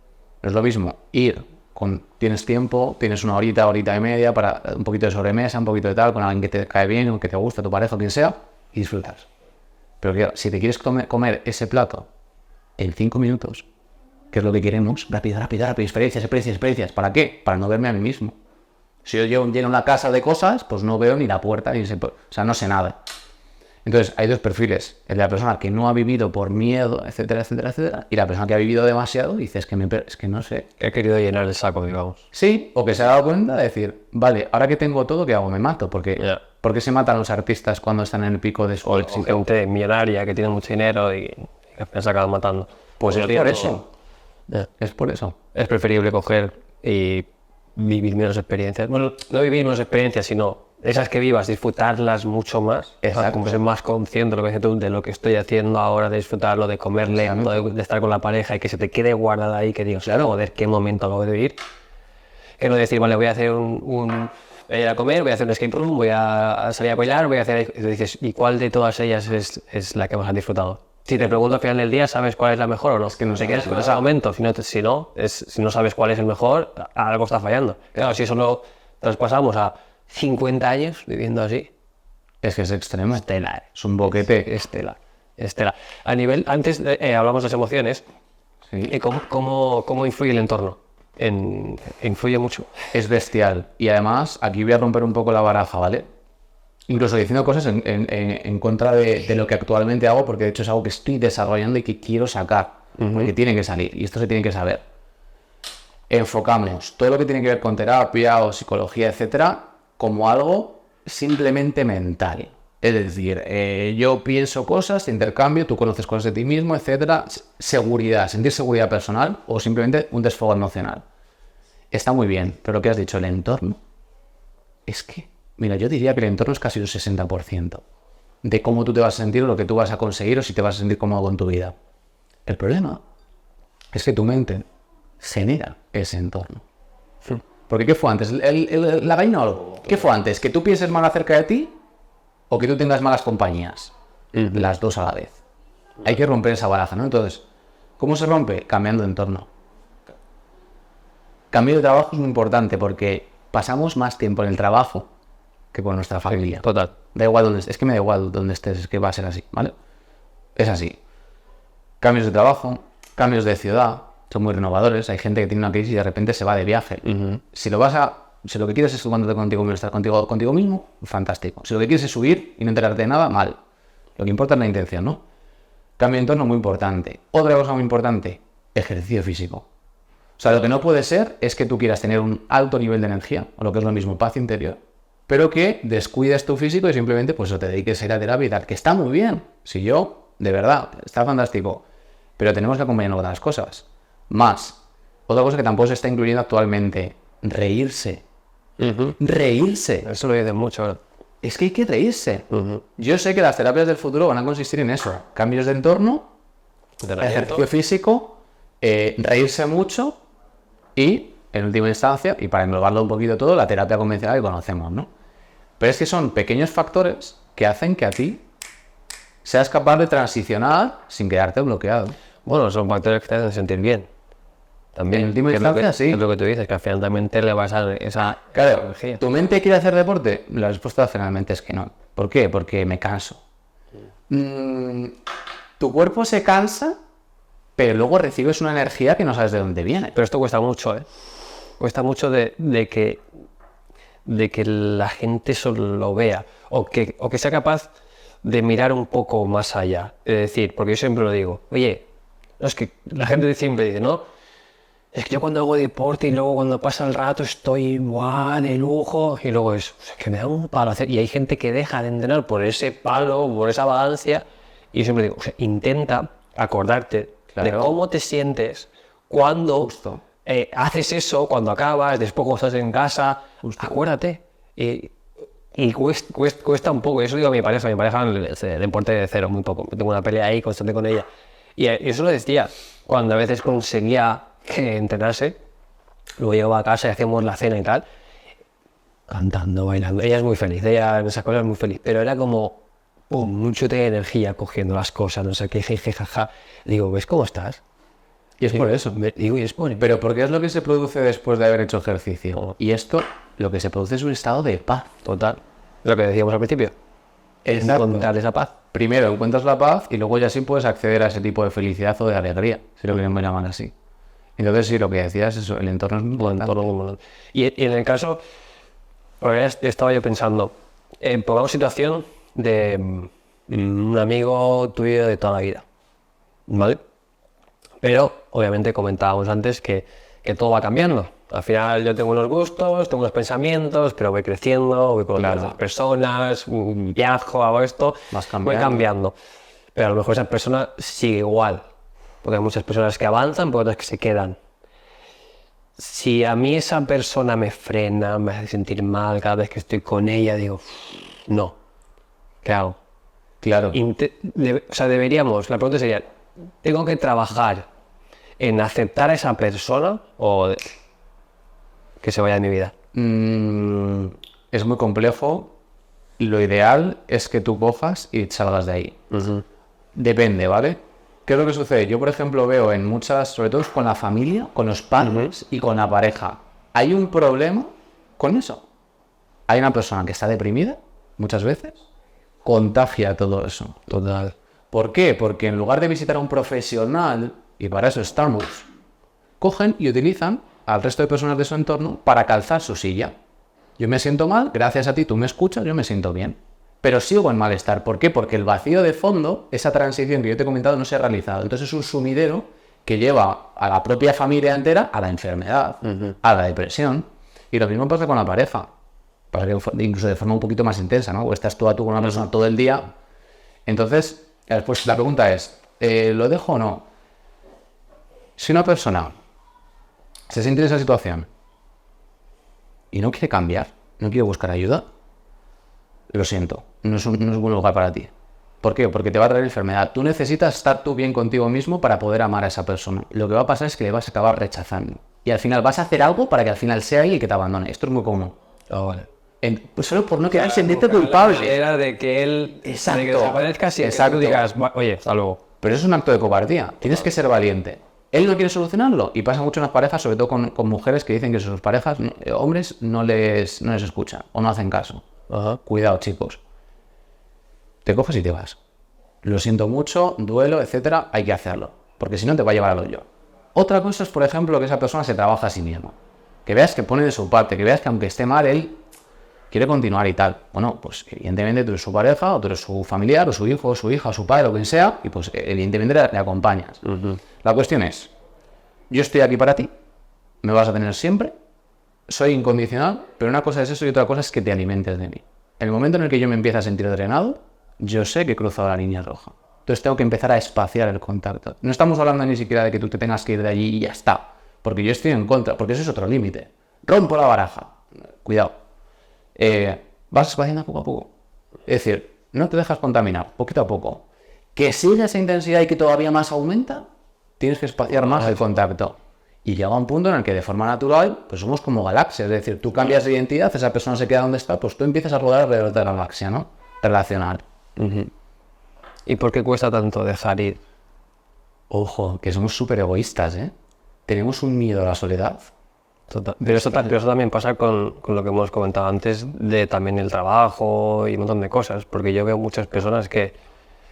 No es lo mismo tienes tiempo, tienes una horita, horita y media para un poquito de sobremesa, un poquito de tal, con alguien que te cae bien o que te gusta, tu pareja o quien sea, y disfrutar. Pero claro, si te quieres comer ese plato en 5 minutos, que es lo que queremos, rápido, experiencias. ¿Para qué? Para no verme a mí mismo. Si yo lleno la casa de cosas, pues no veo ni la puerta, o sea, no sé nada. Entonces, hay dos perfiles. El de la persona que no ha vivido por miedo, etcétera. Y la persona que ha vivido demasiado dice, es que no sé. He querido llenar el saco, digamos. Sí, o que se ha dado cuenta de decir, vale, ahora que tengo todo, ¿qué hago? Me mato. Porque, Ya. ¿por qué se matan los artistas cuando están en el pico de su O éxito? gente millonaria que tiene mucho dinero y que se acaban matando. Pues es por eso. Ya. Es por eso. Es preferible coger y vivir menos experiencias. Bueno, no vivir menos experiencias, sino esas que vivas, disfrutarlas mucho más. Exacto. Como ser más consciente de lo que dices tú, de lo que estoy haciendo ahora, de disfrutarlo, de comer lento, de estar con la pareja y que se te quede guardada ahí, que digas, claro, joder, qué momento acabo de vivir. Que no decir, vale, voy a hacer voy a ir a comer, voy a hacer un escape room, voy a salir a bailar, voy a hacer... Y dices, ¿y cuál de todas ellas es la que más has disfrutado? Si te pregunto al final del día, ¿sabes cuál es la mejor o no? Es que no te quedas con ese momento. Si no sabes cuál es el mejor, algo está fallando. Claro, si eso lo traspasamos a 50 años viviendo así, Es que es extremo. estelar. Es un boquete. Estelar. A nivel, antes hablamos de las emociones. Sí. ¿Cómo influye el entorno? Influye mucho. Es bestial. Y además, aquí voy a romper un poco la baraja, ¿vale? Incluso diciendo cosas en contra de lo que actualmente hago, porque de hecho es algo que estoy desarrollando y que quiero sacar. Porque tiene que salir, y esto se tiene que saber. Enfocamos todo lo que tiene que ver con terapia o psicología, etcétera, como algo simplemente mental. Es decir, yo pienso cosas, intercambio, tú conoces cosas de ti mismo, etcétera. Seguridad, sentir seguridad personal o simplemente un desfogo emocional. Está muy bien, pero lo que has dicho, el entorno. Es que, mira, yo diría que el entorno es casi un 60% de cómo tú te vas a sentir o lo que tú vas a conseguir o si te vas a sentir cómodo con tu vida. El problema es que tu mente genera ese entorno. Porque ¿qué fue antes? ¿La gallina o el huevo? ¿Qué fue antes? ¿Que tú pienses mal acerca de ti o que tú tengas malas compañías? Las dos a la vez. Hay que romper esa baraja, ¿no? Entonces, ¿cómo se rompe? Cambiando de entorno. Cambio de trabajo es muy importante porque pasamos más tiempo en el trabajo que con nuestra familia. Total. Da igual dónde estés, es que me da igual dónde estés, es que va a ser así, ¿vale? Es así. Cambios de trabajo, cambios de ciudad, son muy renovadores. Hay gente que tiene una crisis y de repente se va de viaje. Si lo que quieres es tomándote contigo mismo, estar contigo mismo, fantástico. Si lo que quieres es subir y no enterarte de nada, mal. Lo que importa es la intención, ¿no? Cambio de entorno muy importante. Otra cosa muy importante, ejercicio físico. O sea, lo que no puede ser es que tú quieras tener un alto nivel de energía, o lo que es lo mismo, paz interior, pero que descuides tu físico y simplemente pues te dediques a ir a terapia y tal, que está muy bien. Si yo, de verdad, está fantástico, pero tenemos que acompañarlo con otras cosas. Más, otra cosa que tampoco se está incluyendo actualmente, reírse. Reírse. Eso lo dicen mucho ahora. Es que hay que reírse. Yo sé que las terapias del futuro van a consistir en eso. Cambios de entorno, ejercicio físico, reírse mucho y, en última instancia, y para englobarlo un poquito todo, la terapia convencional que conocemos, ¿no? Pero es que son pequeños factores que hacen que a ti seas capaz de transicionar sin quedarte bloqueado. Bueno, son factores que te hacen sentir bien. También. En última que es lo instancia, que- sí. Es lo que tú dices, que al final también te le vas a dar esa Claro, energía. ¿tu mente quiere hacer deporte? La respuesta finalmente es que no. ¿Por qué? Porque me canso. Tu cuerpo se cansa, pero luego recibes una energía que no sabes de dónde viene. Pero esto cuesta mucho, ¿eh? Cuesta mucho de que la gente solo lo vea o que sea capaz de mirar un poco más allá. Es decir, porque yo siempre lo digo, oye, no, es que la gente siempre dice, no, es que yo cuando hago deporte y luego cuando pasa el rato estoy, ¡buah, de lujo! Y luego es que me da un palo hacer. Y hay gente que deja de entrenar por ese palo, por esa vagancia. Y yo siempre digo, o sea, intenta acordarte de Claro. cómo te sientes cuando Justo. haces eso, cuando acabas, después cuando estás en casa. Acuérdate. Y cuesta un poco. Eso digo a mi pareja el deporte de cero, muy poco. Tengo una pelea ahí constante con ella. Y eso lo decía, cuando a veces conseguía que entrenase, luego llegaba a casa y hacíamos la cena y tal, cantando, bailando. Ella es muy feliz, ella en esas cosas es muy feliz, pero era como, pum, mucho de energía cogiendo las cosas, no sé qué, jeje, jaja. Digo, ¿ves cómo estás? Y es por eso. Digo, y es por Pero porque es lo que se produce después de haber hecho ejercicio. Oh. Y esto, lo que se produce es un estado de paz. total. Lo que decíamos al principio. Encontrar esa paz. Primero encuentras la paz y luego ya sí puedes acceder a ese tipo de felicidad o de alegría, si lo queremos llamar así. Entonces sí, lo que decías, eso, el entorno es muy importante. Y en el caso, porque estaba yo pensando, pongamos situación de un amigo tuyo de toda la vida, ¿vale? Pero obviamente comentábamos antes que todo va cambiando. Al final yo tengo unos gustos, tengo unos pensamientos, pero voy creciendo, voy conociendo Claro. otras personas, viajo, hago esto, Vas voy cambiando. cambiando. Pero a lo mejor esa persona sigue igual, porque hay muchas personas que avanzan, pero otras que se quedan. Si a mí esa persona me frena, me hace sentir mal cada vez que estoy con ella, digo, no, ¿qué hago? Claro. O sea, deberíamos, la pregunta sería, ¿tengo que trabajar en aceptar a esa persona o que se vaya de mi vida? Es muy complejo. Lo ideal es que tú cojas y salgas de ahí. Depende, ¿vale? ¿Qué es lo que sucede? Yo, por ejemplo, veo en muchas, sobre todo con la familia, con los padres y con la pareja, hay un problema con eso. Hay una persona que está deprimida, muchas veces, contagia todo eso. Total. ¿Por qué? Porque en lugar de visitar a un profesional, y para eso estamos, cogen y utilizan al resto de personas de su entorno para calzar su silla. Yo me siento mal, gracias a ti tú me escuchas, yo me siento bien. Pero sigo en malestar. ¿Por qué? Porque el vacío de fondo, esa transición que yo te he comentado, no se ha realizado. Entonces es un sumidero que lleva a la propia familia entera a la enfermedad, a la depresión. Y lo mismo pasa con la pareja. Pasa que incluso de forma un poquito más intensa, ¿no? O estás tú a tú con una persona todo el día. Entonces, después la pregunta es, ¿lo dejo o no? Si una persona se siente en esa situación y no quiere cambiar, no quiere buscar ayuda, lo siento, no es un buen lugar para ti. ¿Por qué? Porque te va a traer enfermedad. Tú necesitas estar tú bien contigo mismo para poder amar a esa persona. Lo que va a pasar es que le vas a acabar rechazando. Y al final vas a hacer algo para que al final sea él el que te abandone. Esto es muy común. Vale. Pues solo por no quedar sentirte culpable. Era de que él Exacto. de que desaparezca, sí, Exacto. que tú digas, oye, hasta luego. Pero eso es un acto de cobardía. Tienes que ser valiente. Él no quiere solucionarlo. Y pasa mucho en las parejas, sobre todo con mujeres que dicen que sus parejas, hombres, no les escuchan o no hacen caso. Ajá. Cuidado, chicos. Te coges y te vas. Lo siento mucho, duelo, etcétera, hay que hacerlo. Porque si no te va a llevar al hoyo. Otra cosa es, por ejemplo, que esa persona se trabaja a sí misma. Que veas que pone de su parte, que veas que aunque esté mal, él quiere continuar y tal. Bueno, pues evidentemente tú eres su pareja, o tú eres su familiar, o su hijo, o su hija, o su padre, o quien sea, y pues evidentemente le acompañas. La cuestión es, yo estoy aquí para ti, me vas a tener siempre, soy incondicional, pero una cosa es eso y otra cosa es que te alimentes de mí. En el momento en el que yo me empiezo a sentir drenado, yo sé que he cruzado la línea roja. Entonces tengo que empezar a espaciar el contacto. No estamos hablando ni siquiera de que tú te tengas que ir de allí y ya está. Porque yo estoy en contra, porque eso es otro límite. Rompo la baraja. Cuidado. Vas espaciando poco a poco. Es decir, no te dejas contaminar, poquito a poco. Que sigue esa intensidad y que todavía más aumenta, tienes que espaciar más el contacto. Y llega un punto en el que de forma natural, pues somos como galaxias. Es decir, tú cambias de identidad, esa persona se queda donde está, pues tú empiezas a rodar alrededor de la galaxia, ¿no? Relacional. ¿Y por qué cuesta tanto dejar ir? Ojo, que somos súper egoístas, ¿eh? Tenemos un miedo a la soledad. Pero eso también pasa con lo que hemos comentado antes de también el trabajo y un montón de cosas, porque yo veo muchas personas que,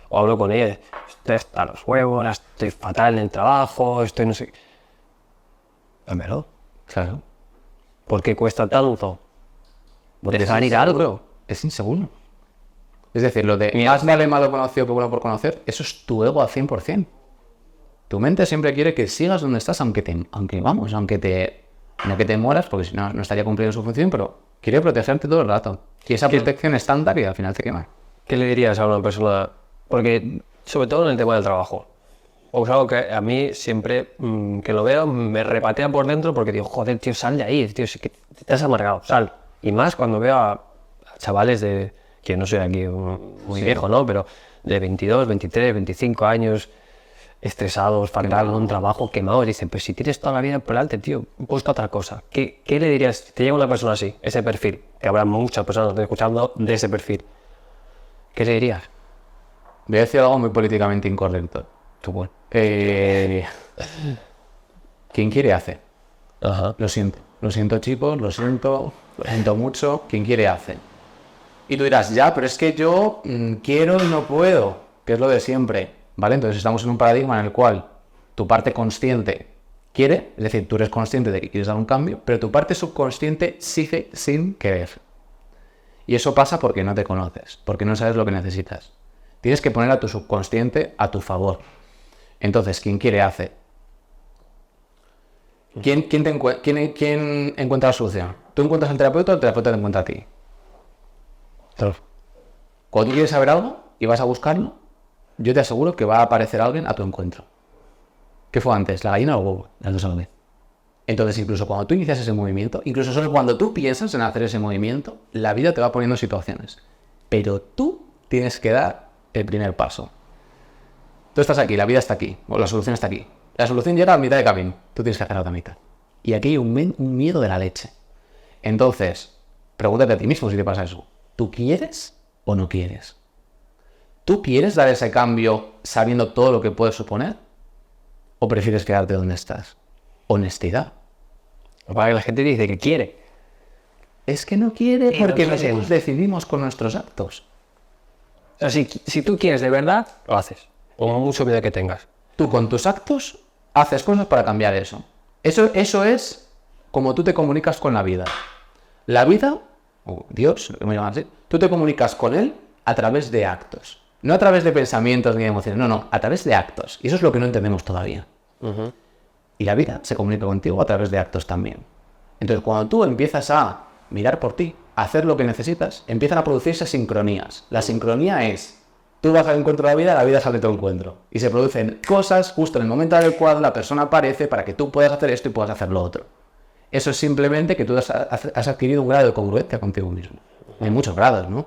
o hablo con ellas, estoy hasta los huevos, ahora estoy fatal en el trabajo, estoy no sé... Dámelo. Claro. ¿Por qué cuesta tanto? Dejar ir algo. Es inseguro. Es decir, lo de más vale malo conocido que bueno por conocer, eso es tu ego al 100%. Tu mente siempre quiere que sigas donde estás, aunque te mueras, porque si no, no estaría cumpliendo su función, pero quiere protegerte todo el rato. Y esa protección estándar y al final te quema. ¿Qué le dirías a una persona? Porque, sobre todo en el tema del trabajo, o es algo que a mí siempre que lo veo me repatea por dentro porque digo, joder, tío, sal de ahí, tío, si que te has amargado, sal. Y más cuando veo a chavales de, que no soy aquí muy viejo, ¿no? Pero de 22, 23, 25 años, estresados, fatal, en un trabajo quemado, y dicen, pues si tienes toda la vida por delante, tío, busca otra cosa. ¿Qué le dirías si te llega una persona así, ese perfil? Que habrá muchas personas que estén escuchando de ese perfil. ¿Qué le dirías? Voy a decir algo muy políticamente incorrecto. Bueno. Quien quiere hace. Ajá. Lo siento chicos, lo siento mucho, quien quiere hace. Y tú dirás, ya, pero es que yo quiero y no puedo, que es lo de siempre, ¿vale? Entonces estamos en un paradigma en el cual tu parte consciente quiere, es decir, tú eres consciente de que quieres dar un cambio, pero tu parte subconsciente sigue sin querer. Y eso pasa porque no te conoces, porque no sabes lo que necesitas. Tienes que poner a tu subconsciente a tu favor. Entonces, quien quiere hace. ¿Quién encuentra la solución? ¿Tú encuentras al terapeuta o el terapeuta te encuentra a ti? Claro. Cuando tú quieres saber algo y vas a buscarlo, yo te aseguro que va a aparecer alguien a tu encuentro. ¿Qué fue antes, la gallina o el huevo? Las dos a la vez. Entonces, incluso cuando tú inicias ese movimiento, incluso solo cuando tú piensas en hacer ese movimiento, la vida te va poniendo situaciones. Pero tú tienes que dar el primer paso. Tú estás aquí, la vida está aquí, o la solución está aquí. La solución llega a mitad de camino, tú tienes que hacer la otra mitad. Y aquí hay un miedo de la leche. Entonces, pregúntate a ti mismo si te pasa eso. ¿Tú quieres o no quieres? ¿Tú quieres dar ese cambio sabiendo todo lo que puede suponer? ¿O prefieres quedarte donde estás? Honestidad. Para que la gente dice que quiere. Es que no quiere porque no nosotros decidimos con nuestros actos. O sea, si tú quieres de verdad, lo haces. Con mucho miedo que tengas. Tú con tus actos haces cosas para cambiar eso. Eso es como tú te comunicas con la vida. La vida, o Dios, me llaman así, tú te comunicas con él a través de actos. No a través de pensamientos ni de emociones, no, a través de actos. Y eso es lo que no entendemos todavía. Y la vida se comunica contigo a través de actos también. Entonces, cuando tú empiezas a mirar por ti, a hacer lo que necesitas, empiezan a producirse sincronías. La sincronía es, tú vas al encuentro de la vida sale tu encuentro. Y se producen cosas justo en el momento en el cual la persona aparece para que tú puedas hacer esto y puedas hacer lo otro. Eso es simplemente que tú has adquirido un grado de congruencia contigo mismo. Hay muchos grados, ¿no?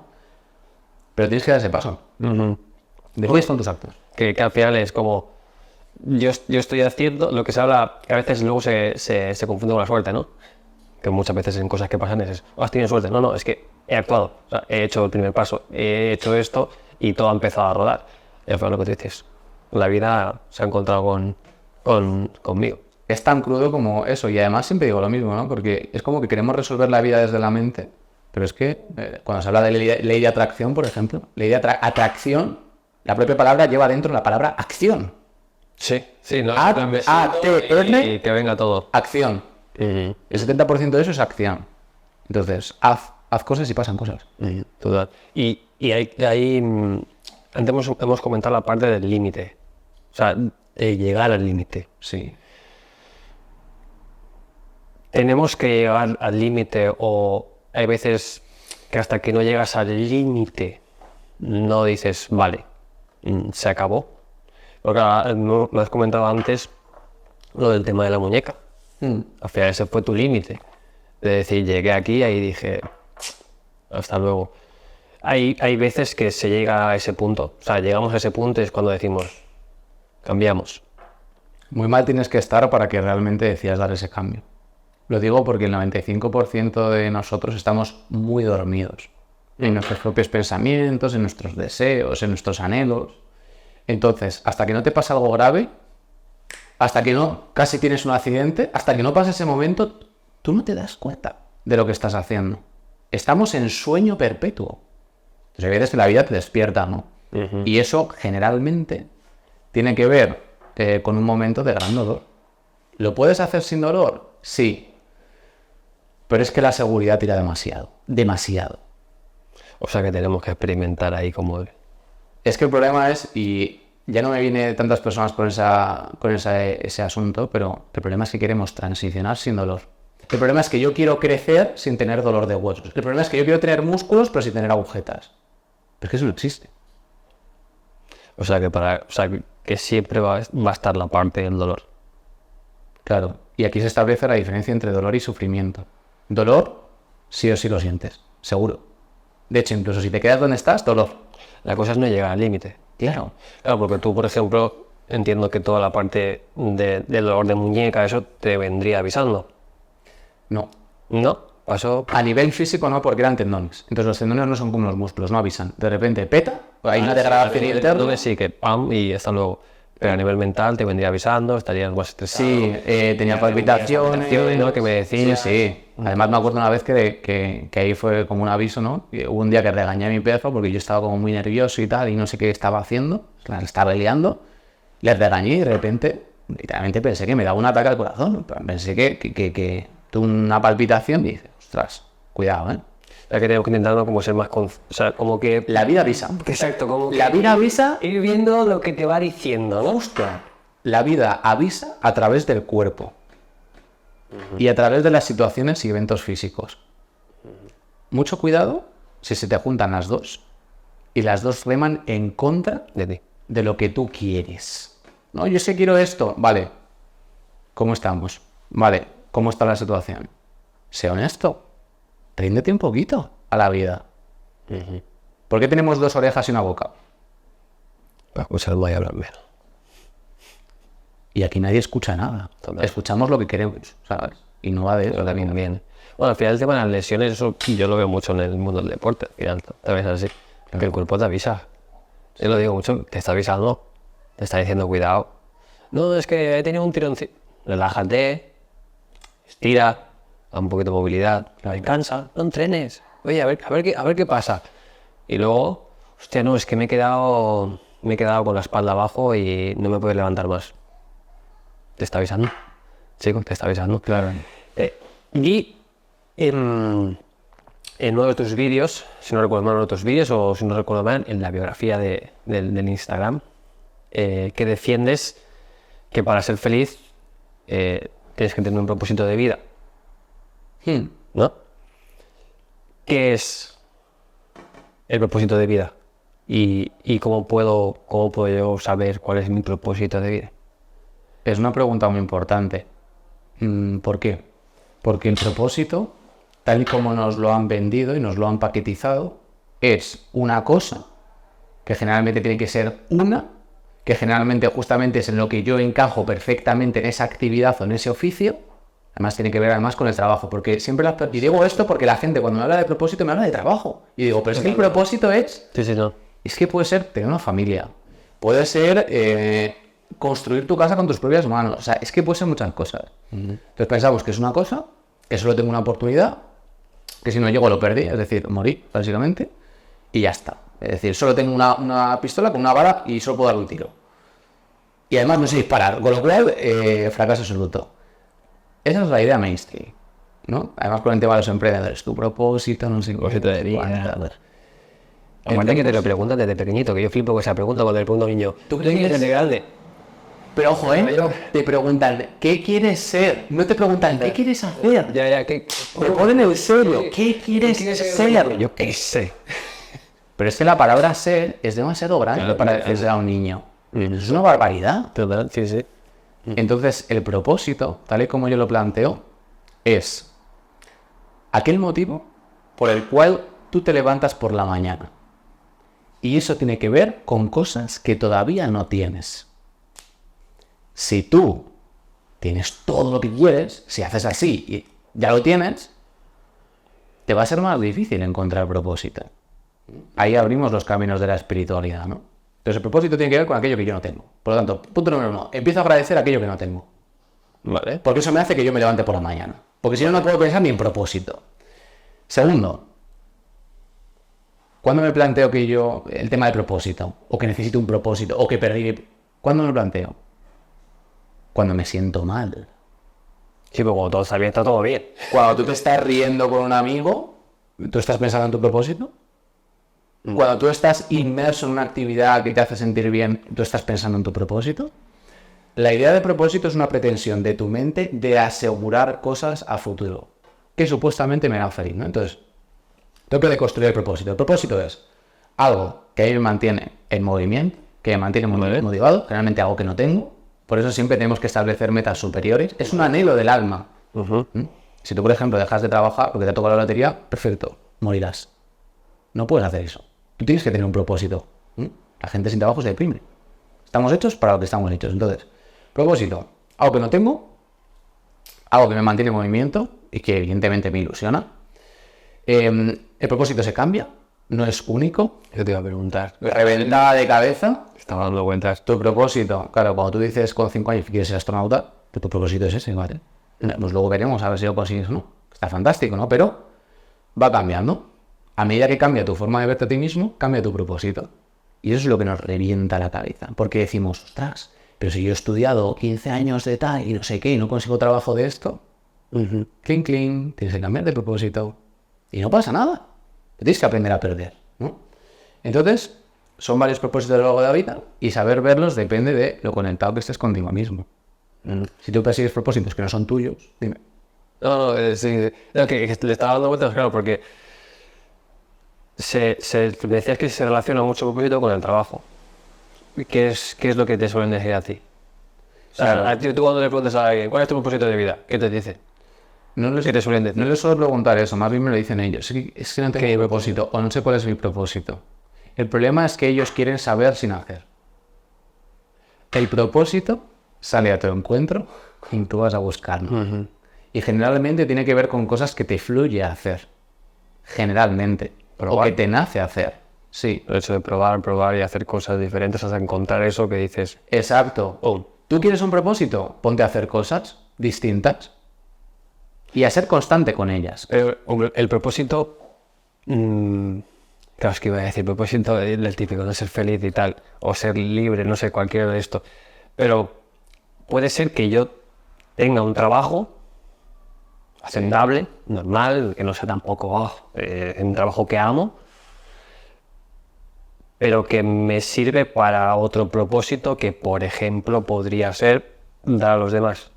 Pero tienes que dar ese paso. Después con tus actos. Que al final es como, yo estoy haciendo lo que se habla, que a veces luego se confunde con la suerte, ¿no? Que muchas veces en cosas que pasan es, has tenido suerte. No, es que he actuado, o sea, he hecho el primer paso, he hecho esto y todo ha empezado a rodar. Y al final lo que tú dices, la vida se ha encontrado conmigo. Es tan crudo como eso, y además siempre digo lo mismo, ¿no? Porque es como que queremos resolver la vida desde la mente, pero es que cuando se habla de ley de atracción, por ejemplo, ley de atracción, la propia palabra lleva dentro la palabra acción. Sí, no. A-T-R y que venga todo. Acción. El 70% de eso es acción. Entonces, haz cosas y pasan cosas. Total. Y ahí antes hemos comentado la parte del límite. O sea, de llegar al límite. Sí. Tenemos que llegar al límite, o hay veces que hasta que no llegas al límite no dices, vale, se acabó. Porque lo has comentado antes, lo del tema de la muñeca. Al final ese fue tu límite. De decir, llegué aquí y ahí dije, hasta luego. Hay veces que se llega a ese punto. O sea, llegamos a ese punto y es cuando decimos, cambiamos. Muy mal tienes que estar para que realmente decidas dar ese cambio. Lo digo porque el 95% de nosotros estamos muy dormidos en nuestros propios pensamientos, en nuestros deseos, en nuestros anhelos. Entonces, hasta que no te pasa algo grave, hasta que no casi tienes un accidente, hasta que no pasa ese momento, tú no te das cuenta de lo que estás haciendo. Estamos en sueño perpetuo. Entonces, hay veces que la vida te despierta, ¿no? Y eso generalmente tiene que ver con un momento de gran dolor. ¿Lo puedes hacer sin dolor? Sí. Pero es que la seguridad tira demasiado. Demasiado. O sea que tenemos que experimentar ahí como... Es que el problema es, y ya no me viene tantas personas con ese asunto, pero el problema es que queremos transicionar sin dolor. El problema es que yo quiero crecer sin tener dolor de huesos. El problema es que yo quiero tener músculos pero sin tener agujetas. Pero es que eso no existe. O sea que siempre va a estar la parte del dolor. Claro. Y aquí se establece la diferencia entre dolor y sufrimiento. Dolor, sí o sí lo sientes, seguro. De hecho, incluso si te quedas donde estás, dolor. La cosa es no llegar al límite. Claro. Claro, porque tú, por ejemplo, entiendo que toda la parte del dolor de muñeca, eso te vendría avisando. No. ¿No? Pasó... A nivel físico no, porque eran tendones. Entonces los tendones no son como los músculos, no avisan. De repente peta, hay una degradación interna. Sí, que pam, y hasta luego. Pero a nivel mental te vendría avisando, estarías más estresado. Sí, tenía palpitaciones, ¿no? Que me decías. Sí. Además me acuerdo una vez que ahí fue como un aviso, ¿no? Y hubo un día que regañé a mi perro porque yo estaba como muy nervioso y tal, y no sé qué estaba haciendo, la estaba liando. Le regañé y de repente, literalmente pensé que me daba un ataque al corazón. Pensé que tuve una palpitación y dije, ostras, cuidado, ¿eh? O sea, que tengo que intentar como ser más... O sea, como que... La vida avisa. Exacto, como La vida avisa. Ir viendo lo que te va diciendo, ¿no? Ostras. La vida avisa a través del cuerpo. Y a través de las situaciones y eventos físicos. Mucho cuidado si se te juntan las dos y las dos reman en contra De ti. de lo que tú quieres. No, yo sé quiero esto. Vale. ¿Cómo estamos? Vale. ¿Cómo está la situación? Sé honesto. Ríndete un poquito a la vida. ¿Por qué tenemos dos orejas y una boca? Para escuchar más y hablar menos. Y aquí nadie escucha nada. Total. Escuchamos lo que queremos, ¿sabes? Y no va de eso. Pero también bien. Bueno, al final el tema de las lesiones, eso yo lo veo mucho en el mundo del deporte. Al final, también es así. Que el cuerpo te avisa. Yo lo digo mucho, te está avisando. Te está diciendo cuidado. No, es que he tenido un tironcito. Relájate. Estira. A un poquito de movilidad. Descansa. No entrenes. Oye, a ver qué pasa. Y luego, hostia, no, es que me he quedado con la espalda abajo y no me puedo levantar más. Te está avisando. Chico, te está avisando. Claro. Y en uno de tus vídeos, si no recuerdo mal, en uno de tus vídeos, o si no recuerdo mal, en la biografía del Instagram, que defiendes que para ser feliz tienes que tener un propósito de vida. ¿No? ¿Qué es el propósito de vida? ¿Y cómo puedo yo saber cuál es mi propósito de vida? Es una pregunta muy importante. ¿Por qué? Porque el propósito, tal y como nos lo han vendido y nos lo han paquetizado, es una cosa que generalmente tiene que ser una, que generalmente justamente es en lo que yo encajo perfectamente en esa actividad o en ese oficio. Además tiene que ver además con el trabajo, porque siempre y digo esto porque la gente cuando me habla de propósito me habla de trabajo. Y digo, pero es que el propósito es... Sí, no. Es que puede ser tener una familia, puede ser construir tu casa con tus propias manos, o sea, es que puede ser muchas cosas. Entonces pensamos que es una cosa, que solo tengo una oportunidad, que si no llego lo perdí, es decir, morí, básicamente, y ya está. Es decir, solo tengo una pistola con una bala y solo puedo dar un tiro. Y además no sé disparar, con lo cual, fracaso absoluto. Esa es la idea mainstream, ¿no? Además con el tema de los emprendedores, tu propósito, no sé qué. Propósito de vida. Aparte que te lo preguntan desde pequeñito, que yo flipo con esa pregunta cuando le pregunto a un niño, ¿tú qué quieres ser de grande? Pero ojo, te preguntan, ¿qué quieres ser? No te preguntan, ¿qué quieres hacer? ¿qué? Te ponen en serio, ¿qué quieres ser? Yo qué sé. Pero es que la palabra ser es demasiado grande para decirse a un niño. Es una barbaridad. Total, sí, sí. Entonces, el propósito, tal y como yo lo planteo, es aquel motivo por el cual tú te levantas por la mañana. Y eso tiene que ver con cosas que todavía no tienes. Si tú tienes todo lo que quieres, si haces así y ya lo tienes, te va a ser más difícil encontrar propósito. Ahí abrimos los caminos de la espiritualidad, ¿no? Entonces el propósito tiene que ver con aquello que yo no tengo. Por lo tanto, punto número 1, empiezo a agradecer aquello que no tengo. Vale. Porque eso me hace que yo me levante por la mañana. Porque si no, no puedo pensar ni en propósito. Segundo, ¿cuándo me planteo que yo, el tema de propósito, o que necesito un propósito, o que perdí? ¿Cuándo me lo planteo? Cuando me siento mal. Sí, pero cuando todo está bien, está todo bien. Cuando tú te estás riendo con un amigo, ¿tú estás pensando en tu propósito? Cuando tú estás inmerso en una actividad que te hace sentir bien, ¿tú estás pensando en tu propósito? La idea de propósito es una pretensión de tu mente de asegurar cosas a futuro, que supuestamente me harán feliz, ¿no? Entonces, tengo que deconstruir el propósito. El propósito es algo que a mí me mantiene en movimiento, que me mantiene motivado, generalmente algo que no tengo. Por eso siempre tenemos que establecer metas superiores. Es un anhelo del alma. Si tú, por ejemplo, dejas de trabajar porque te ha tocado la lotería, perfecto, morirás. No puedes hacer eso. Tú tienes que tener un propósito. La gente sin trabajo se deprime. Estamos hechos para lo que estamos hechos. Entonces, propósito, algo que no tengo, algo que me mantiene en movimiento y que evidentemente me ilusiona. El propósito se cambia, no es único. Yo te iba a preguntar. Reventada de cabeza. Estaba dando cuentas. Tu propósito, claro, cuando tú dices con 5 años que quieres ser astronauta, pues tu propósito es ese, ¿vale? Pues luego veremos a ver si lo consigues o no. Está fantástico, ¿no? Pero va cambiando. A medida que cambia tu forma de verte a ti mismo, cambia tu propósito. Y eso es lo que nos revienta la cabeza. Porque decimos, ostras, pero si yo he estudiado 15 años de tal y no sé qué y no consigo trabajo de esto, clink, clink, tienes que cambiar de propósito. Y no pasa nada. Tienes que aprender a perder, ¿no? Entonces, son varios propósitos a lo largo de la vida y saber verlos depende de lo conectado que estés contigo mismo. Si tú persigues propósitos que no son tuyos, dime. No, sí. No, que le estaba dando vueltas, claro, porque decías que se relaciona mucho el propósito con el trabajo. ¿Qué es lo que te suelen decir a ti? O sea, Claro. a ti, tú cuando le preguntas a alguien, ¿cuál es tu propósito de vida? ¿Qué te dice? ¿Qué te suelen decir? No les suelo preguntar eso, más bien me lo dicen ellos. Es que no tengo mi propósito o no sé cuál es mi propósito. El problema es que ellos quieren saber sin hacer. El propósito sale a tu encuentro y tú vas a buscarlo. Y generalmente tiene que ver con cosas que te fluye a hacer. Generalmente. O que te nace hacer. Sí. El hecho de probar y hacer cosas diferentes hasta encontrar eso que dices. Exacto. ¿Tú quieres un propósito? Ponte a hacer cosas distintas y a ser constante con ellas. Pero el propósito. Claro, es que iba a decir, propósito del típico, de ser feliz y tal, o ser libre, no sé, cualquiera de esto. Pero puede ser que yo tenga un trabajo aceptable, normal, que no sea tampoco un trabajo que amo, pero que me sirve para otro propósito que, por ejemplo, podría ser dar a los demás.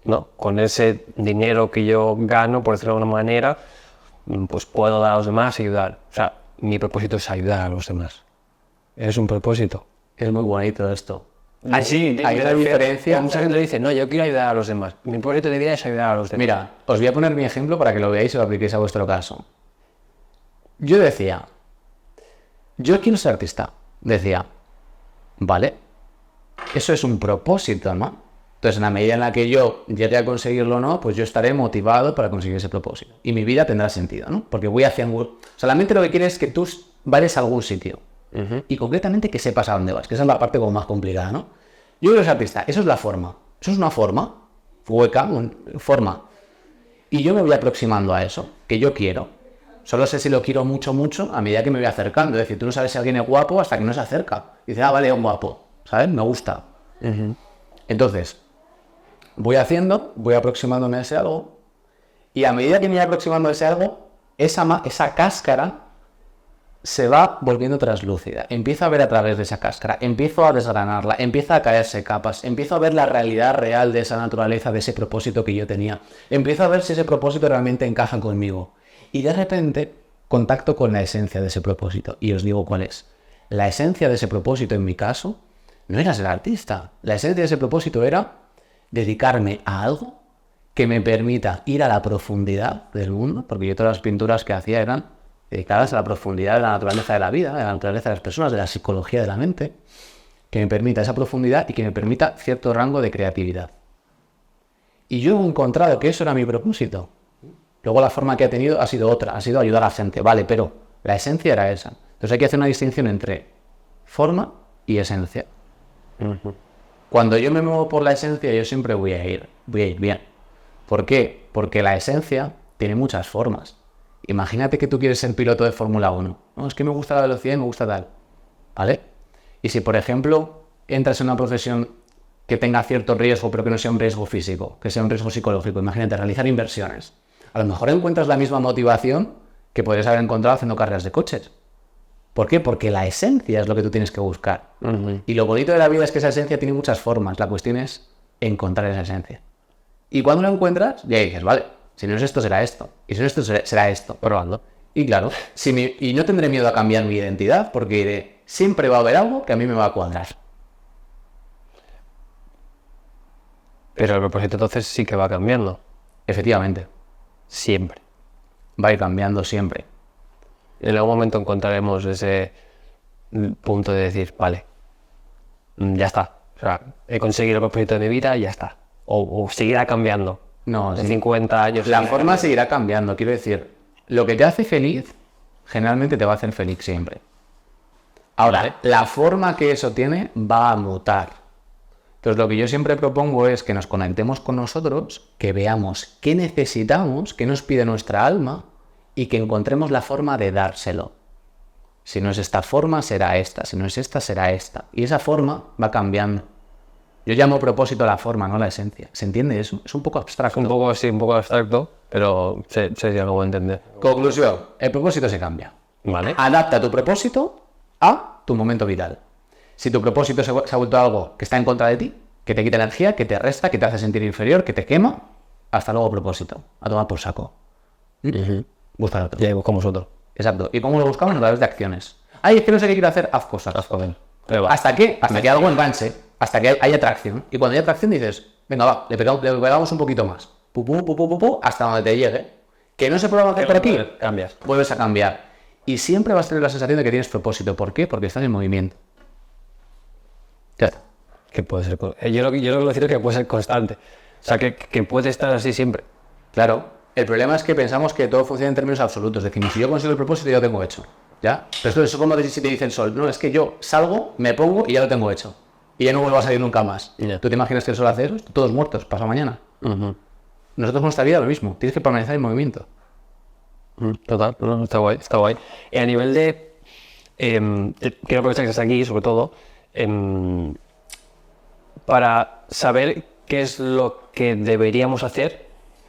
¿No? Con ese dinero que yo gano, por decirlo de alguna manera, pues puedo dar a los demás y ayudar. O sea, mi propósito es ayudar a los demás. Es un propósito. Es muy bonito esto. Sí, hay una diferencia. Mucha gente dice, no, yo quiero ayudar a los demás. Mi propósito de vida es ayudar a los demás. Mira, os voy a poner mi ejemplo para que lo veáis y lo apliquéis a vuestro caso. Yo decía, yo quiero ser artista. Decía, vale, eso es un propósito, ¿no? Entonces, en la medida en la que yo llegue a conseguirlo o no, pues yo estaré motivado para conseguir ese propósito. Y mi vida tendrá sentido, ¿no? Porque voy hacia un... O sea, la mente lo que quiere es que tú vayas a algún sitio. Y concretamente que sepas a dónde vas, que esa es la parte como más complicada, ¿no? Yo quiero ser artista, eso es la forma. Eso es una forma, hueca, forma. Y yo me voy aproximando a eso, que yo quiero. Solo sé si lo quiero mucho, mucho, a medida que me voy acercando. Es decir, tú no sabes si alguien es guapo hasta que no se acerca. Y dices, vale, es un guapo, ¿sabes? Me gusta. Entonces, voy aproximándome a ese algo, y a medida que me voy aproximando a ese algo, esa cáscara se va volviendo translúcida. Empiezo a ver a través de esa cáscara, empiezo a desgranarla, empieza a caerse capas, empiezo a ver la realidad real de esa naturaleza, de ese propósito que yo tenía. Empiezo a ver si ese propósito realmente encaja conmigo. Y de repente contacto con la esencia de ese propósito. Y os digo cuál es. La esencia de ese propósito, en mi caso, no era ser artista. La esencia de ese propósito era dedicarme a algo que me permita ir a la profundidad del mundo, porque yo todas las pinturas que hacía eran dedicadas a la profundidad de la naturaleza de la vida, de la naturaleza de las personas, de la psicología de la mente, que me permita esa profundidad y que me permita cierto rango de creatividad. Y yo he encontrado que eso era mi propósito. Luego la forma que ha tenido ha sido otra, ha sido ayudar a la gente, vale, pero la esencia era esa. Entonces hay que hacer una distinción entre forma y esencia. Cuando yo me muevo por la esencia, yo siempre voy a ir bien. ¿Por qué? Porque la esencia tiene muchas formas. Imagínate que tú quieres ser piloto de Fórmula 1. No, es que me gusta la velocidad y me gusta tal. ¿Vale? Y si, por ejemplo, entras en una profesión que tenga cierto riesgo, pero que no sea un riesgo físico, que sea un riesgo psicológico, imagínate, realizar inversiones. A lo mejor encuentras la misma motivación que podrías haber encontrado haciendo carreras de coches. ¿Por qué? Porque la esencia es lo que tú tienes que buscar. Y lo bonito de la vida es que esa esencia tiene muchas formas. La cuestión es encontrar esa esencia. Y cuando la encuentras, ya dices, vale, si no es esto, será esto. Y si no es esto, será esto. Probando. Y claro, y no tendré miedo a cambiar mi identidad, porque diré, siempre va a haber algo que a mí me va a cuadrar. Pero el propósito entonces sí que va cambiando. Efectivamente, Siempre. va a ir cambiando siempre. En algún momento encontraremos ese punto de decir, vale, ya está. O sea, he conseguido el propósito de mi vida y ya está. O seguirá cambiando. No, En sí. 50 años. La forma seguirá cambiando, quiero decir, lo que te hace feliz, generalmente te va a hacer feliz siempre. Ahora, Vale. la forma que eso tiene va a mutar. Entonces, lo que yo siempre propongo es que nos conectemos con nosotros, que veamos qué necesitamos, qué nos pide nuestra alma y que encontremos la forma de dárselo. Si no es esta forma, será esta. Si no es esta, será esta. Y esa forma va cambiando. Yo llamo propósito a la forma, no a la esencia. ¿Se entiende eso? Es un poco abstracto. Un poco, sí, un poco abstracto, pero se llega a entender. Conclusión, el propósito se cambia. Vale. Adapta tu propósito a tu momento vital. Si tu propósito se ha vuelto algo que está en contra de ti, que te quita energía, que te resta, que te hace sentir inferior, que te quema, hasta luego propósito. A tomar por saco. Busca otro. Ya buscamos otro. Exacto. ¿Y cómo lo buscamos? A través de acciones. Ay, es que no sé qué quiero hacer, haz cosas. Pero va. ¿Hasta qué? Hasta que algo enganche, hasta que haya atracción. Y cuando haya atracción dices, venga, va, le pegamos un poquito más. Hasta donde te llegue. Que no se puede hacer por aquí, Cambias. vuelves a cambiar. Y siempre vas a tener la sensación de que tienes propósito. ¿Por qué? Porque estás en movimiento. Ya está. Que puede ser. Yo lo que decir es que puede ser constante. O sea, que puede estar así siempre. Claro. El problema es que pensamos que todo funciona en términos absolutos. Decimos, si yo consigo el propósito, ya lo tengo hecho. ¿Ya? Pero esto es como si te dice el sol. No, es que yo salgo, me pongo y ya lo tengo hecho. Y ya no vuelvo a salir nunca más. Ya. ¿Tú te imaginas que el sol hace eso? Todos muertos, pasa mañana. Nosotros en nuestra vida lo mismo. Tienes que permanecer en movimiento. Total, no, está guay, está guay. Y a nivel de... quiero aprovechar que estás aquí, sobre todo, para saber qué es lo que deberíamos hacer,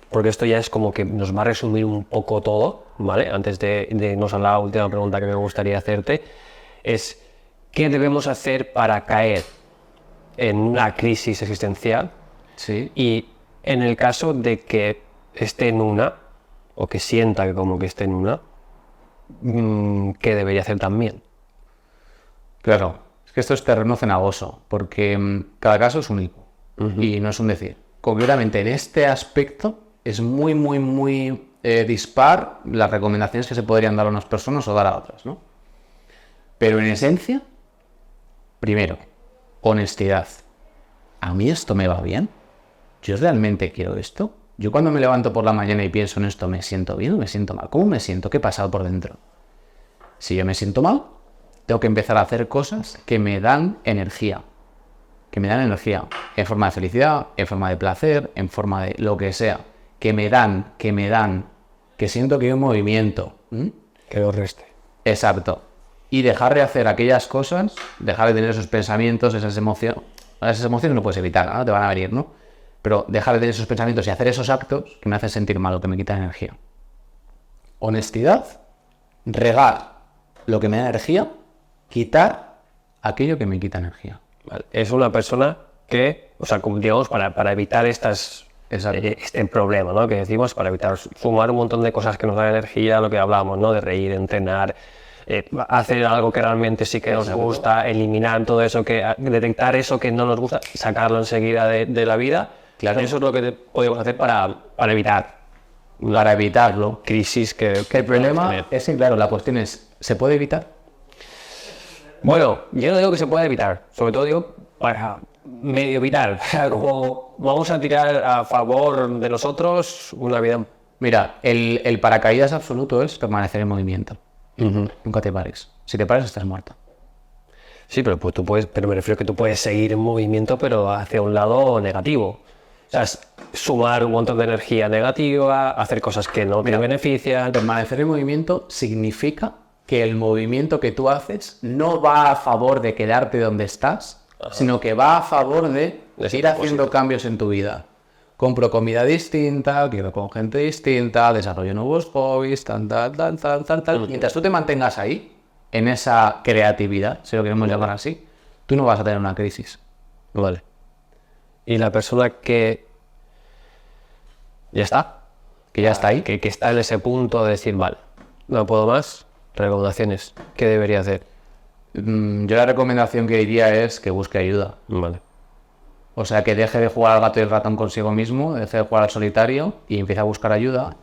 porque esto ya es como que nos va a resumir un poco todo, ¿vale? Antes de irnos a la última pregunta que me gustaría hacerte, es ¿qué debemos hacer para caer en una crisis existencial? Sí. Y en el caso de que esté en una, o que sienta que como que esté en una, ¿qué debería hacer también? Claro. Es que esto es terreno cenagoso, porque cada caso es único. Y no es un decir. Concretamente, en este aspecto es muy dispar las recomendaciones que se podrían dar a unas personas o dar a otras, ¿no? Pero en esencia, primero, honestidad. ¿A mí esto me va bien? ¿Yo realmente quiero esto? Yo cuando me levanto por la mañana y pienso en esto, ¿me siento bien o me siento mal? ¿Cómo me siento? ¿Qué he pasado por dentro? Si yo me siento mal, tengo que empezar a hacer cosas que me dan energía. Que me dan energía. En forma de felicidad, en forma de placer, en forma de lo que sea. Que me dan. Que siento que hay un movimiento. Que lo reste. Exacto. Y dejar de hacer aquellas cosas, dejar de tener esos pensamientos, esas emociones. Esas emociones no puedes evitar, ¿no? Te van a venir, ¿no? Pero dejar de tener esos pensamientos y hacer esos actos que me hacen sentir mal o que me quitan energía. Honestidad, regar lo que me da energía, quitar aquello que me quita energía. Vale. Es una persona que, o sea, como digamos, para evitar este problema, ¿no? Que decimos, para evitar fumar un montón de cosas que nos dan energía, lo que hablamos, ¿no? De reír, entrenar, hacer algo que realmente sí que nos gusta, eliminar todo eso, detectar eso que no nos gusta, sacarlo enseguida de la vida. Claro. Eso es lo que podemos hacer para evitar Para evitarlo. crisis que El problema tener. es que, claro, la cuestión es, ¿se puede evitar? Bueno, yo no digo que se pueda evitar, sobre todo digo para medio evitar. Como vamos a tirar a favor de nosotros una vida. Mira, el paracaídas absoluto es permanecer en movimiento. Nunca te pares. Si te pares, estás muerto. Sí, pero pues tú puedes, pero me refiero que tú puedes seguir en movimiento, pero hacia un lado negativo. O sea, sumar un montón de energía negativa, hacer cosas que no te benefician. Permanecer en movimiento significa que el movimiento que tú haces no va a favor de quedarte donde estás, sino que va a favor de ir haciendo cambios en tu vida. Compro comida distinta, quedo con gente distinta, desarrollo nuevos hobbies, tal. Mientras tú te mantengas ahí, en esa creatividad, si lo queremos llamar así, tú no vas a tener una crisis. Vale. Y la persona que ya está, Que ya está ahí. que está en ese punto de decir, vale, no puedo más, recomendaciones, ¿qué debería hacer? Yo la recomendación que diría es que busque ayuda. Vale. O sea, que deje de jugar al gato y el ratón consigo mismo, deje de jugar al solitario y empiece a buscar ayuda.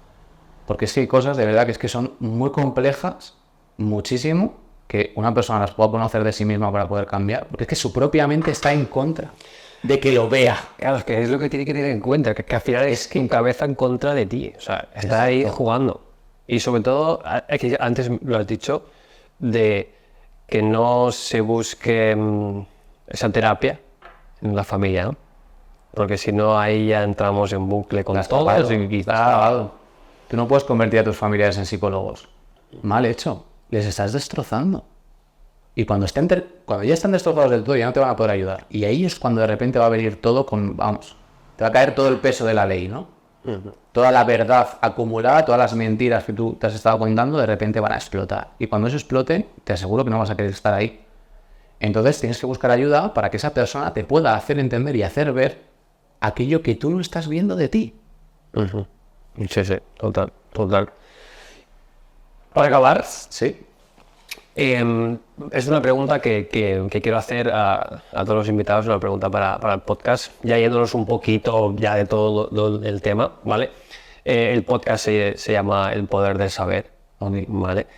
Porque es que hay cosas de verdad que es que son muy complejas, muchísimo, que una persona las pueda conocer de sí misma para poder cambiar. Porque es que su propia mente está en contra de que lo vea. Claro, es que es lo que tiene que tener en cuenta, que al final es que tu cabeza en contra de ti, o sea, está ahí jugando. Y sobre todo, es que antes lo has dicho, de que no se busque esa terapia en la familia, ¿no? Porque si no, ahí ya entramos en bucle con todo. Tú no puedes convertir a tus familiares en psicólogos. Mal hecho. Les estás destrozando. Y cuando ya están destrozados del todo, ya no te van a poder ayudar. Y ahí es cuando de repente va a venir todo vamos, te va a caer todo el peso de la ley, ¿no? Toda la verdad acumulada, todas las mentiras que tú te has estado contando, de repente van a explotar. Y cuando eso explote, te aseguro que no vas a querer estar ahí. Entonces tienes que buscar ayuda para que esa persona te pueda hacer entender y hacer ver aquello que tú no estás viendo de ti. Sí, total. Para acabar, Sí. es una pregunta que quiero hacer a todos los invitados, una pregunta para el podcast, ya yéndonos un poquito ya de todo el tema, ¿vale? El podcast se llama El Poder del Saber, ¿vale?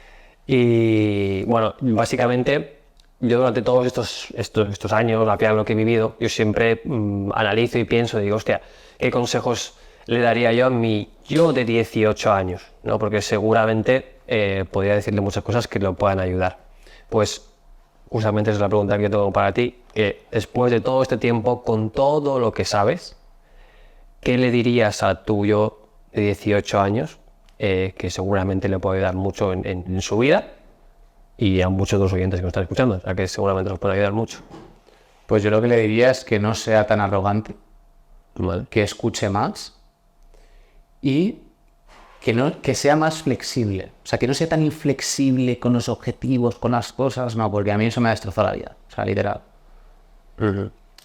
Y bueno, básicamente yo durante todos estos años, al final lo que he vivido, yo siempre analizo y pienso, digo, hostia, ¿qué consejos le daría yo a mi yo de 18 años? ¿No? Porque seguramente podría decirle muchas cosas que lo puedan ayudar. Pues justamente esa es la pregunta que yo tengo para ti, que después de todo este tiempo, con todo lo que sabes, ¿qué le dirías a tu yo de 18 años que seguramente le puede ayudar mucho en su vida y a muchos de los oyentes que nos están escuchando, o sea, que seguramente nos puede ayudar mucho? Pues yo lo que le diría es que no sea tan arrogante, Vale. que escuche más y que sea más flexible. O sea, que no sea tan inflexible con los objetivos, con las cosas, no, porque a mí eso me ha destrozado la vida, o sea, literal.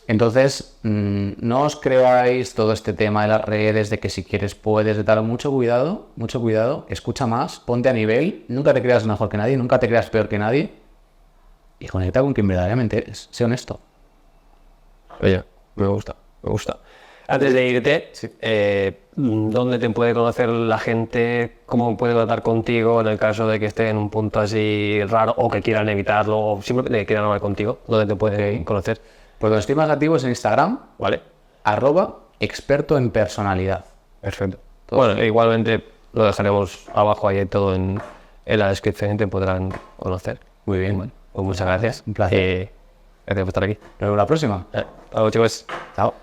Entonces, no os creáis todo este tema de las redes, de que si quieres puedes, de tal, mucho cuidado, escucha más, ponte a nivel, nunca te creas mejor que nadie, nunca te creas peor que nadie y conecta con quien verdaderamente eres, sé honesto. Oye, me gusta. Antes de irte, ¿dónde te puede conocer la gente? ¿Cómo puede tratar contigo en el caso de que esté en un punto así raro o que quieran evitarlo o simplemente quieran hablar contigo? ¿Dónde te pueden conocer? Pues donde estoy más activo es en Instagram, ¿Vale? @experto en personalidad. Perfecto. Bueno, igualmente lo dejaremos abajo ahí todo en la descripción y te podrán conocer. Muy bien. Bueno, pues muchas gracias. Un placer. Gracias por estar aquí. Nos vemos la próxima. Hasta luego, chicos. Chao.